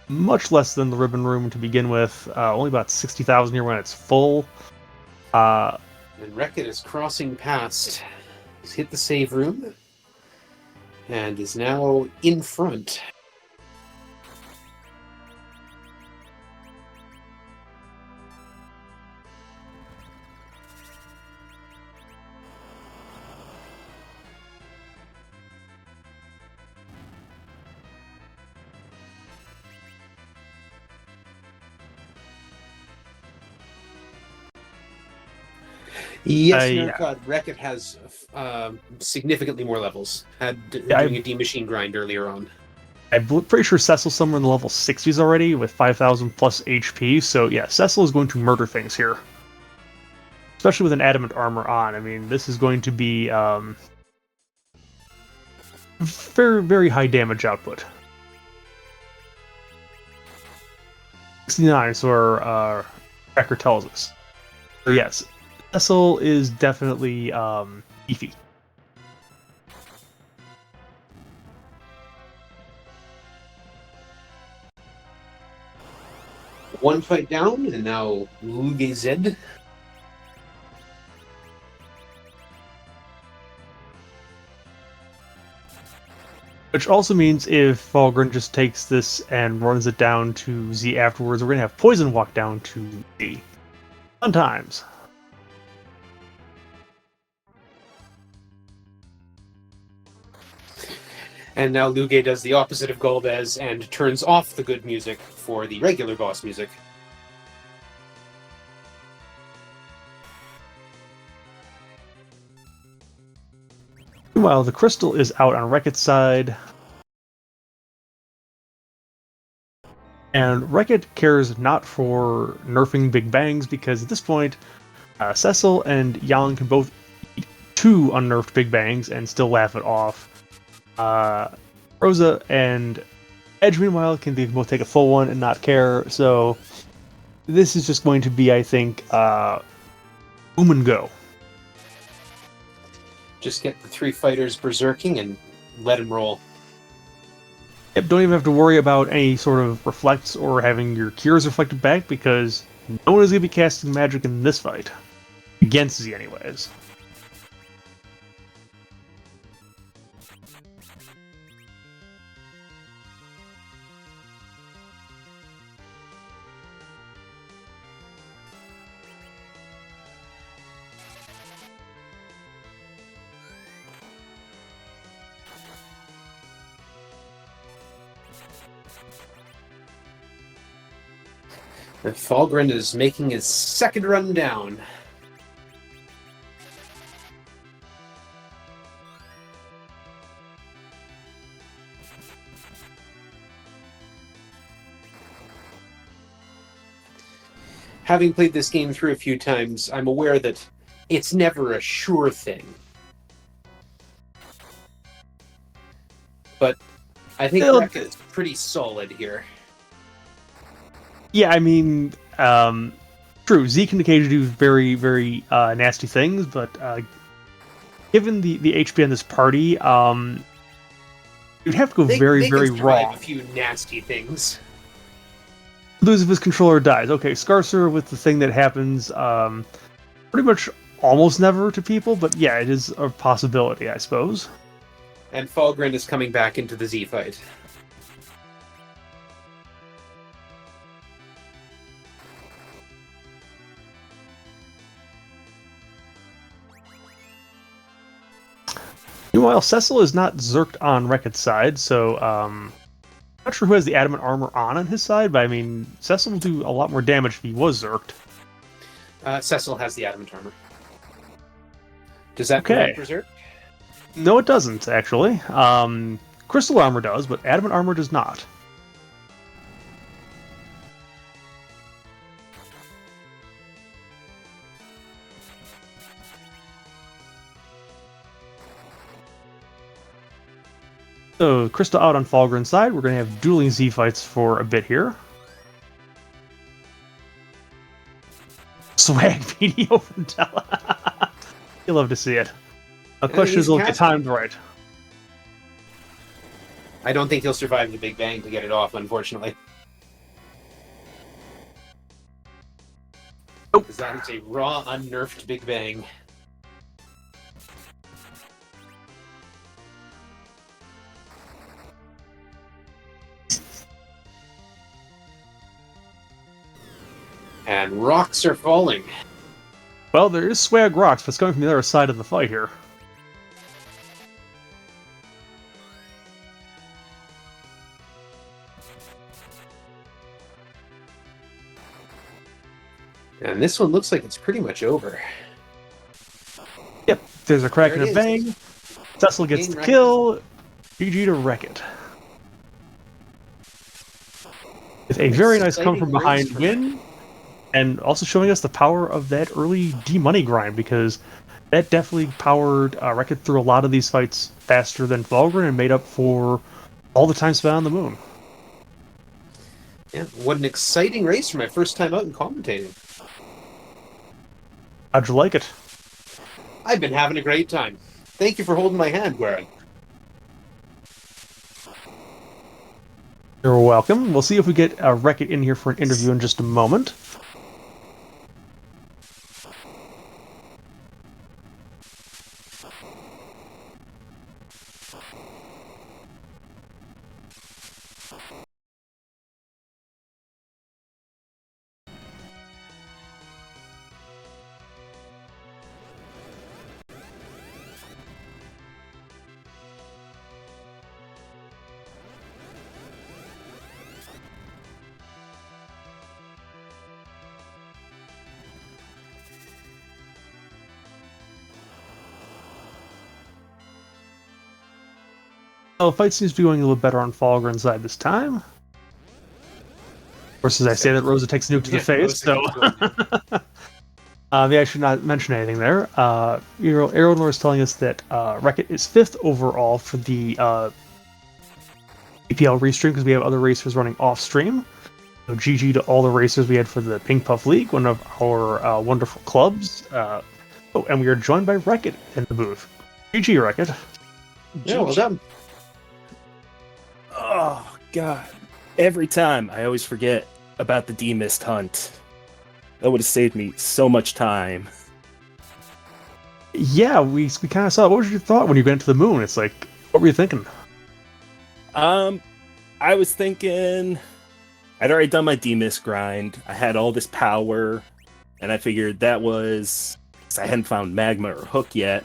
Speaker 1: much less than the ribbon room to begin with. Only about 60,000 here when it's full.
Speaker 2: And Wreck-It is crossing past. He's hit the save room and is now in front. Yes, Narcod, Wreck-It has significantly more levels. Doing a D-Machine grind earlier on.
Speaker 1: I'm pretty sure Cecil's somewhere in the level 60s already with 5,000 plus HP, so yeah, Cecil is going to murder things here. Especially with an adamant armor on. I mean, this is going to be very, very high damage output. 69, so our tracker tells us. So yes, Cecil is definitely beefy.
Speaker 2: One fight down, and now Luge Zed.
Speaker 1: Which also means if Falgren just takes this and runs it down to Z afterwards, we're going to have Poison walk down to Z. Fun times.
Speaker 2: And now Luge does the opposite of Golbez and turns off the good music for the regular boss music.
Speaker 1: Meanwhile, the crystal is out on Wreck-It's side. And Wreck-It cares not for nerfing Big Bangs because at this point, Cecil and Yang can both eat 2 unnerfed Big Bangs and still laugh it off. Rosa and Edge, meanwhile, can both take a full one and not care. So this is just going to be, I think, boom and go.
Speaker 2: Just get the 3 fighters berserking and let them roll.
Speaker 1: Yep, don't even have to worry about any sort of reflects or having your cures reflected back because no one is going to be casting magic in this fight. Against Z, anyways.
Speaker 2: And Falgren is making his second run down. Having played this game through a few times, I'm aware that it's never a sure thing. But I think Wreck-It is pretty solid here.
Speaker 1: Yeah, I mean, true, Z can occasionally do very, very nasty things, but given the HP on this party, you'd have to go very, very raw.
Speaker 2: A few nasty things.
Speaker 1: Lose if his controller dies. Okay, Scarcer with the thing that happens pretty much almost never to people, but yeah, it is a possibility, I suppose.
Speaker 2: And Falgren is coming back into the Z fight.
Speaker 1: Meanwhile, Cecil is not zerked on Wreck-It's side, so not sure who has the adamant armor on his side, but I mean, Cecil will do a lot more damage if he was zerked.
Speaker 2: Cecil has the adamant armor. Does that prevent Berserk?
Speaker 1: No, it doesn't, actually. Crystal armor does, but adamant armor does not. So, Crystal out on Falgren's side. We're going to have dueling Z fights for a bit here. Swag video from Della. You love to see it. The question is, will it get timed right?
Speaker 2: I don't think he'll survive the Big Bang to get it off, unfortunately.
Speaker 1: Nope.
Speaker 2: Because that is a raw, unnerfed Big Bang. And rocks are falling.
Speaker 1: Well, there is swag rocks, but it's coming from the other side of the fight here.
Speaker 2: And this one looks like it's pretty much over.
Speaker 1: Yep, there's a crack
Speaker 2: There
Speaker 1: and
Speaker 2: it
Speaker 1: a
Speaker 2: is.
Speaker 1: bang. Cecil gets
Speaker 2: Game
Speaker 1: the
Speaker 2: wrecked.
Speaker 1: kill. GG to Wreck-It. It's a very nice come from behind win, and also showing us the power of that early D-Money grind, because that definitely powered Wreck-It through a lot of these fights faster than Vulgrim and made up for all the time spent on the moon.
Speaker 2: Yeah, what an exciting race for my first time out and commentating.
Speaker 1: How'd you like it?
Speaker 2: I've been having a great time. Thank you for holding my hand, Garen.
Speaker 1: You're welcome. We'll see if we get Wreck-It in here for an interview in just a moment. Well, the fight seems to be going a little better on Fulgrim's side this time. Of course, as I say that, Rosa takes a nuke to the face, so... yeah, I should not mention anything there. Aeronor is telling us that Wreck-It is 5th overall for the EPL restream, because we have other racers running off-stream. So GG to all the racers we had for the Pink Puff League, one of our wonderful clubs. Oh, and we are joined by Wreck-It in the booth. GG, Wreck-It.
Speaker 2: Yeah, well done.
Speaker 3: Oh, God. Every time I always forget about the Dmist hunt. That would have saved me so much time.
Speaker 1: Yeah, we kind of saw it. What was your thought when you went to the moon? It's like, what were you thinking?
Speaker 3: I was thinking I'd already done my Dmist grind. I had all this power, and I figured that was... I hadn't found Magma or Hook yet.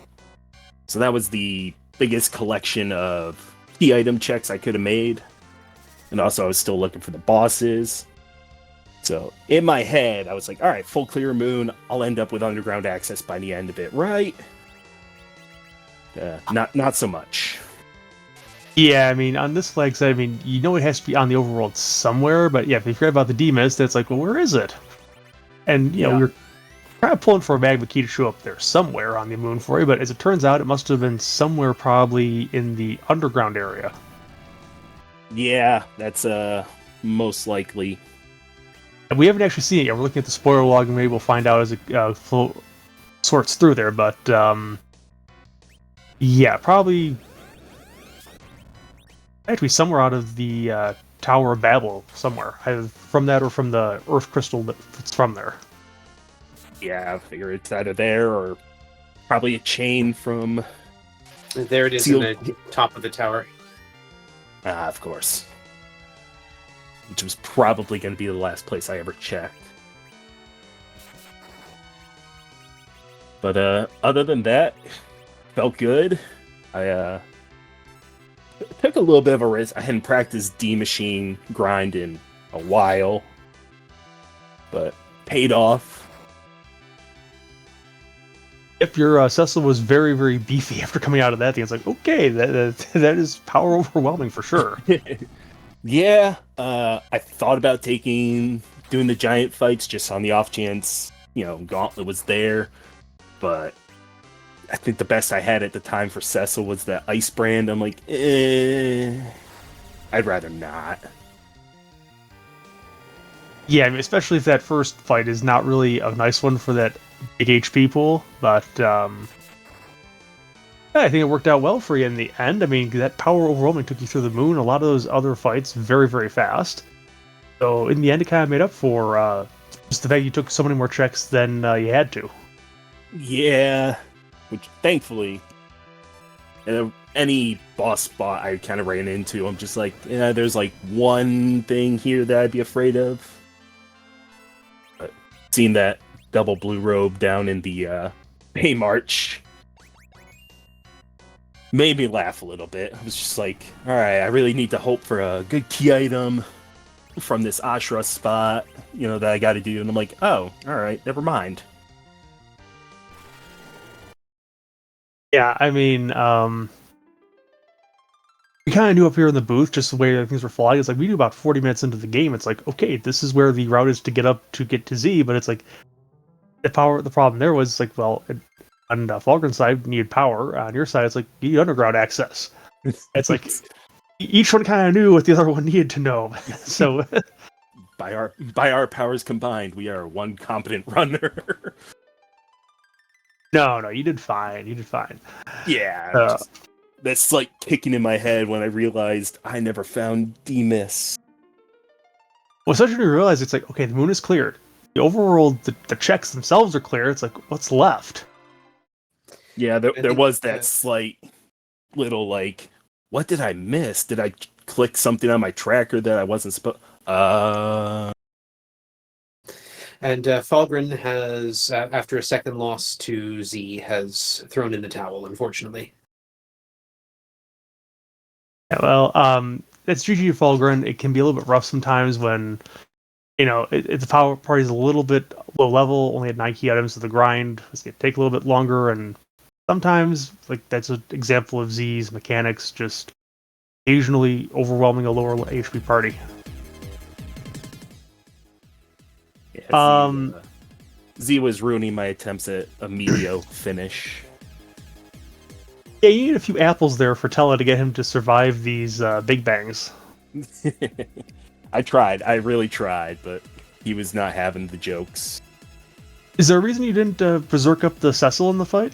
Speaker 3: So that was the biggest collection of key item checks I could have made. And also I was still looking for the bosses. So in my head, I was like, all right, full clear moon. I'll end up with underground access by the end of it, right? Not so much.
Speaker 1: Yeah, I mean, on this flag side, I mean, you know it has to be on the overworld somewhere, but yeah, if you forget about the Dmist, it's like, well, where is it? And, you know, you're kind of pulling for a magma key to show up there somewhere on the moon for you, but as it turns out, it must have been somewhere probably in the underground area.
Speaker 3: Yeah, that's most likely.
Speaker 1: And we haven't actually seen it yet. We're looking at the spoiler log, and maybe we'll find out as it sorts through there, but yeah, probably actually somewhere out of the Tower of Babel, somewhere. Either from that or from the Earth Crystal that's from there.
Speaker 3: Yeah, I figure it's either there or probably a chain from...
Speaker 2: There it is in the top of the tower.
Speaker 3: Of course. Which was probably going to be the last place I ever checked. But other than that, felt good. I took a little bit of a risk. I hadn't practiced D-Machine grind in a while. But paid off.
Speaker 1: If your Cecil was very, very beefy after coming out of that thing, it's like, okay, that is power overwhelming for sure.
Speaker 3: Yeah, I thought about doing the giant fights just on the off chance, Gauntlet was there. But I think the best I had at the time for Cecil was that Ice Brand. I'm like, I'd rather not.
Speaker 1: Yeah, I mean, especially if that first fight is not really a nice one for that big HP pool, but yeah, I think it worked out well for you in the end. I mean, that power overwhelming took you through the moon. A lot of those other fights very, very fast. So in the end, it kind of made up for Just the fact you took so many more checks than you had to.
Speaker 3: Yeah, which thankfully, any boss spot I kind of ran into, I'm just like, yeah, there's like one thing here that I'd be afraid of. But seeing that double blue robe down in the Bay March made me laugh a little bit. I was just like, all right, I really need to hope for a good key item from this Ashra spot, that I got to do. And I'm like, oh, all right, never mind.
Speaker 1: Yeah, I mean, we kind of knew up here in the booth just the way things were flying. It's like we knew about 40 minutes into the game. It's like, okay, this is where the route is to get to Z, but it's like the problem there was like, well, on Fulgrim's side, you needed power. On your side, it's like you need underground access. It's like each one kind of knew what the other one needed to know. So
Speaker 3: by our powers combined, we are one competent runner.
Speaker 1: No, you did fine. You did fine.
Speaker 3: Yeah, that's like kicking in my head when I realized I never found Dmist.
Speaker 1: Well, especially when you realize it's like, okay, the moon is cleared. The overworld, the checks themselves are clear. It's like, what's left?
Speaker 3: Yeah, there was that slight little like, what did I miss? Did I click something on my tracker that I wasn't supposed?
Speaker 2: And Falgren has, after a second loss to Z, has thrown in the towel, unfortunately.
Speaker 1: Yeah, well, it's GG Falgren. It can be a little bit rough sometimes when, the power party's a little bit low level, only had 9 key items, so the grind is going to take a little bit longer, and sometimes, like, that's an example of Z's mechanics just occasionally overwhelming a lower HP party.
Speaker 3: Yeah, Z was ruining my attempts at a Medio finish.
Speaker 1: Yeah, you need a few apples there for Tella to get him to survive these big bangs.
Speaker 3: I tried. I really tried, but he was not having the jokes.
Speaker 1: Is there a reason you didn't berserk up the Cecil in the fight?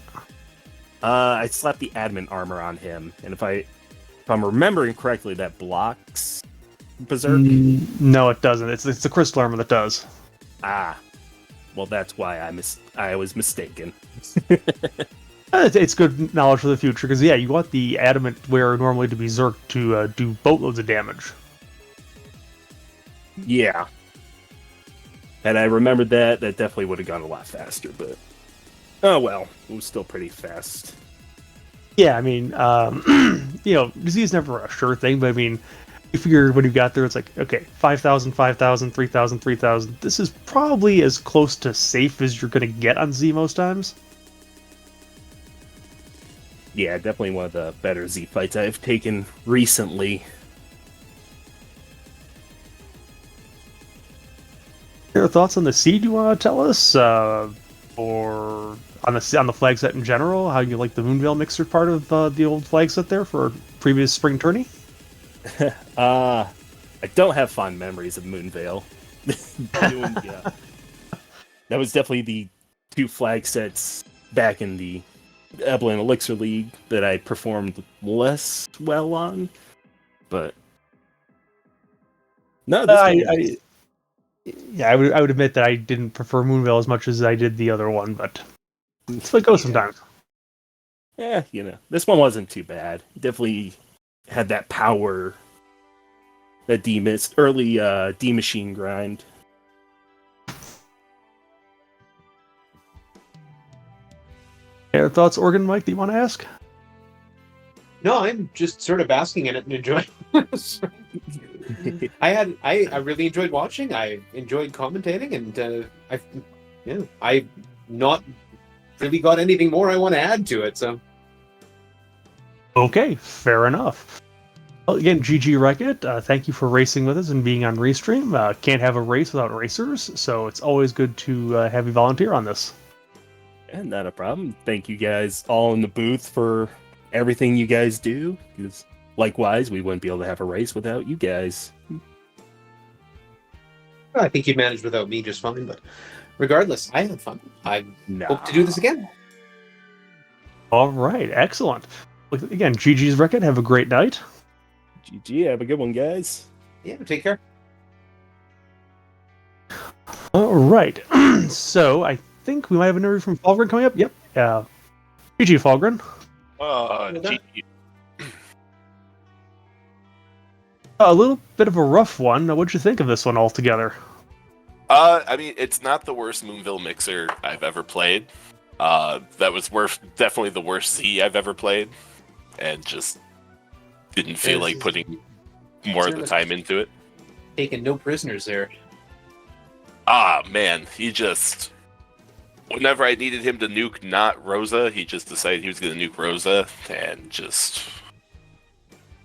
Speaker 3: I slapped the admin armor on him, and if I'm remembering correctly, that blocks berserk.
Speaker 1: No, it doesn't. It's the crystal armor that does.
Speaker 3: Ah, well, that's why I was mistaken.
Speaker 1: It's good knowledge for the future, because you want the adamant wearer normally to be Zerk to do boatloads of damage.
Speaker 3: Yeah. Had I remembered that definitely would have gone a lot faster, but oh well, it was still pretty fast.
Speaker 1: Yeah, I mean, disease is never a sure thing, but I mean, you figure when you got there, it's like, okay, 5,000, 5,000, 3,000, 3,000. This is probably as close to safe as you're going to get on Z most times.
Speaker 3: Yeah, definitely one of the better Z fights I've taken recently.
Speaker 1: Your thoughts on the seed you want to tell us, or on the flag set in general? How you like the Moonveil mixer part of the old flag set there for previous spring tourney?
Speaker 3: I don't have fond memories of Moonveil. That was definitely the 2 flag sets back in the Evelyn Elixir League that I performed less well on, but no, this
Speaker 1: I would admit that I didn't prefer Moonveil as much as I did the other one, but it's what goes sometimes.
Speaker 3: Yeah, this one wasn't too bad. Definitely had that power, that Dmist early D-Machine grind.
Speaker 1: Any thoughts, Organ Mike, that you want to ask?
Speaker 2: No, I'm just sort of basking in it and enjoying it. I really enjoyed watching. I enjoyed commentating, and I've not really got anything more I want to add to it. So,
Speaker 1: okay, fair enough. Well, again, GG Wreck-It, thank you for racing with us and being on Restream. Can't have a race without racers, so it's always good to have you volunteer on this.
Speaker 3: And not a problem. Thank you guys all in the booth for everything you guys do, because likewise, we wouldn't be able to have a race without you guys.
Speaker 2: I think you'd manage without me just fine, but regardless, I had fun. I hope to do this again.
Speaker 1: All right, excellent. Again, GG's Wreck-It, have a great night.
Speaker 3: GG, have a good one, guys.
Speaker 2: Yeah, take care.
Speaker 1: All right. So I think we might have an interview from Falgren coming up. Yep. GG Falgren.
Speaker 4: GG.
Speaker 1: A little bit of a rough one. What'd you think of this one altogether?
Speaker 4: I mean, it's not the worst Moonville mixer I've ever played. That was definitely the worst Z I've ever played, and just didn't feel like putting more of the time into it.
Speaker 2: Taking no prisoners there.
Speaker 4: Ah, man, he just... Whenever I needed him to nuke not Rosa, he just decided he was going to nuke Rosa, and just...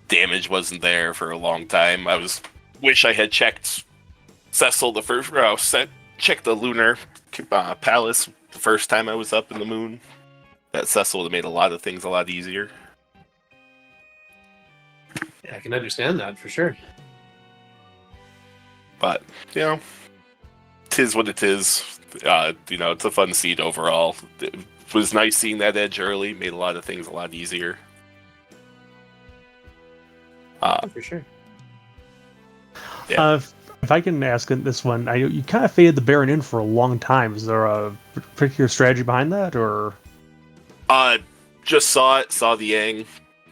Speaker 4: Damage wasn't there for a long time. Wish I had checked Cecil the first... checked the Lunar Palace the first time I was up in the moon. That Cecil would have made a lot of things a lot easier.
Speaker 2: Yeah, I can understand that for sure.
Speaker 4: But, you know, 'tis what it is. It's a fun seed overall. It was nice seeing that edge early. Made a lot of things a lot easier.
Speaker 2: For sure.
Speaker 4: Yeah.
Speaker 1: If I can ask this one, I know you kind of faded the Baron in for a long time. Is there a particular strategy behind that, or?
Speaker 4: Just saw the Yang,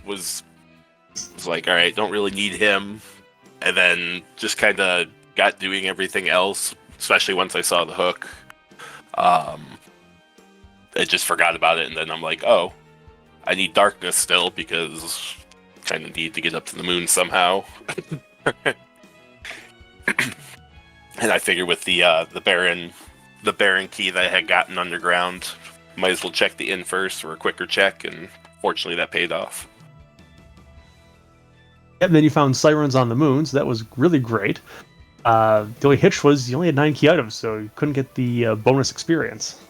Speaker 4: was like, all right, don't really need him, and then just kind of got doing everything else, especially once I saw the hook. I just forgot about it, and then I'm like, oh, I need darkness still, because kind of need to get up to the moon somehow. And I figured with the Baron key that I had gotten underground, might as well check the inn first for a quicker check, and fortunately that paid off.
Speaker 1: And then you found Sirens on the moon, so that was really great. The only hitch was you only had 9 key items, so you couldn't get the bonus experience.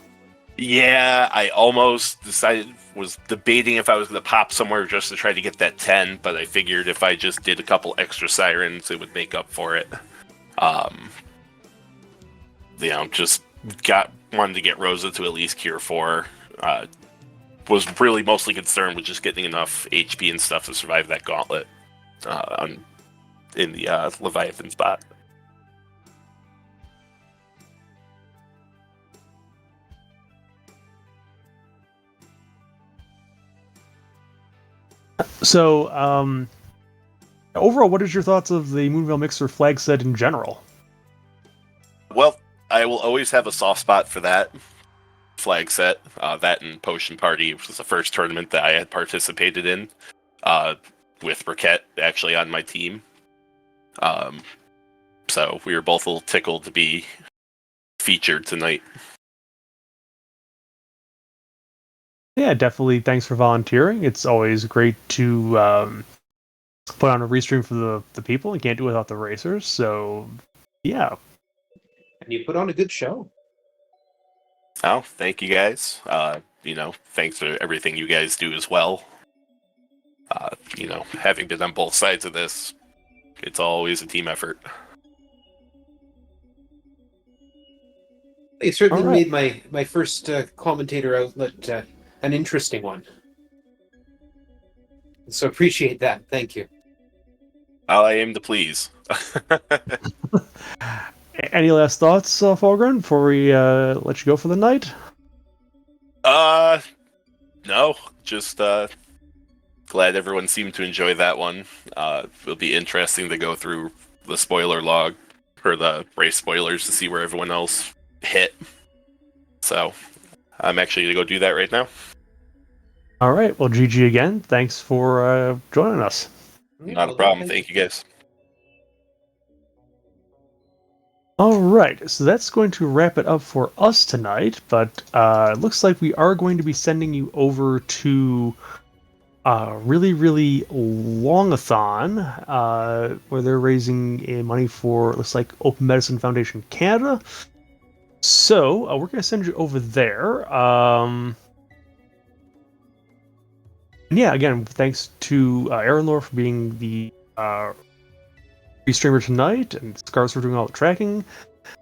Speaker 4: Yeah, I almost was debating if I was going to pop somewhere just to try to get that 10, but I figured if I just did a couple extra Sirens, it would make up for it. Just wanted to get Rosa to at least Cure 4. Was really mostly concerned with just getting enough HP and stuff to survive that gauntlet in the Leviathan spot.
Speaker 1: So, overall, what is your thoughts of the Moonveil Mixer flag set in general?
Speaker 4: Well, I will always have a soft spot for that flag set. That and Potion Party, which was the first tournament that I had participated in, with Briquette actually on my team. So we were both a little tickled to be featured tonight.
Speaker 1: Yeah, definitely. Thanks for volunteering. It's always great to put on a restream for the people. You can't do it without the racers. So, yeah.
Speaker 2: And you put on a good show.
Speaker 4: Oh, thank you guys. Thanks for everything you guys do as well. Having been on both sides of this, it's always a team effort.
Speaker 2: You certainly
Speaker 1: All right.
Speaker 2: made my first commentator outlet an interesting one. So appreciate that. Thank you.
Speaker 4: I aim to please.
Speaker 1: Any last thoughts, Fulgrim, before we let you go for the night?
Speaker 4: No. Just glad everyone seemed to enjoy that one. It'll be interesting to go through the spoiler log, or the race spoilers, to see where everyone else hit. So, I'm actually going to go do that right now.
Speaker 1: All right. Well, GG again. Thanks for joining us.
Speaker 4: Not a problem. Thank you, guys.
Speaker 1: All right. So that's going to wrap it up for us tonight. But it looks like we are going to be sending you over to a really, really longathon where they're raising money for, looks like, Open Medicine Foundation Canada. So we're going to send you over there. And yeah, again, thanks to Aaron Lore for being the streamer tonight, and Scars for doing all the tracking.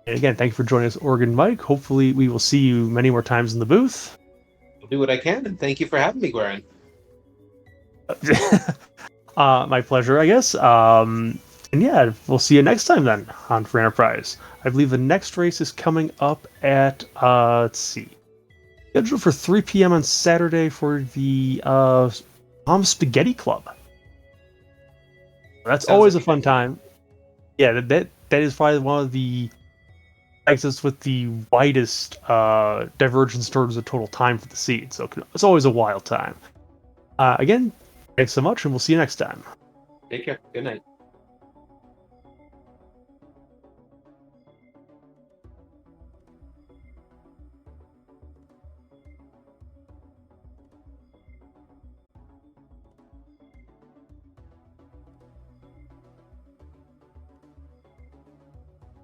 Speaker 1: And again, thank you for joining us, Oregon Mike. Hopefully, we will see you many more times in the booth.
Speaker 2: I'll do what I can, and thank you for having me, Guerin.
Speaker 1: My pleasure, I guess. And yeah, we'll see you next time then on Free Enterprise. I believe the next race is coming up at, let's see, scheduled for 3 p.m. on Saturday for the Mom Spaghetti Club. That's
Speaker 2: Sounds
Speaker 1: always
Speaker 2: like
Speaker 1: a fun time. Yeah, that is probably one of the exits with the widest divergence towards the total time for the seed. So it's always a wild time. Again, thanks so much, and we'll see you next time.
Speaker 2: Take care. Good night.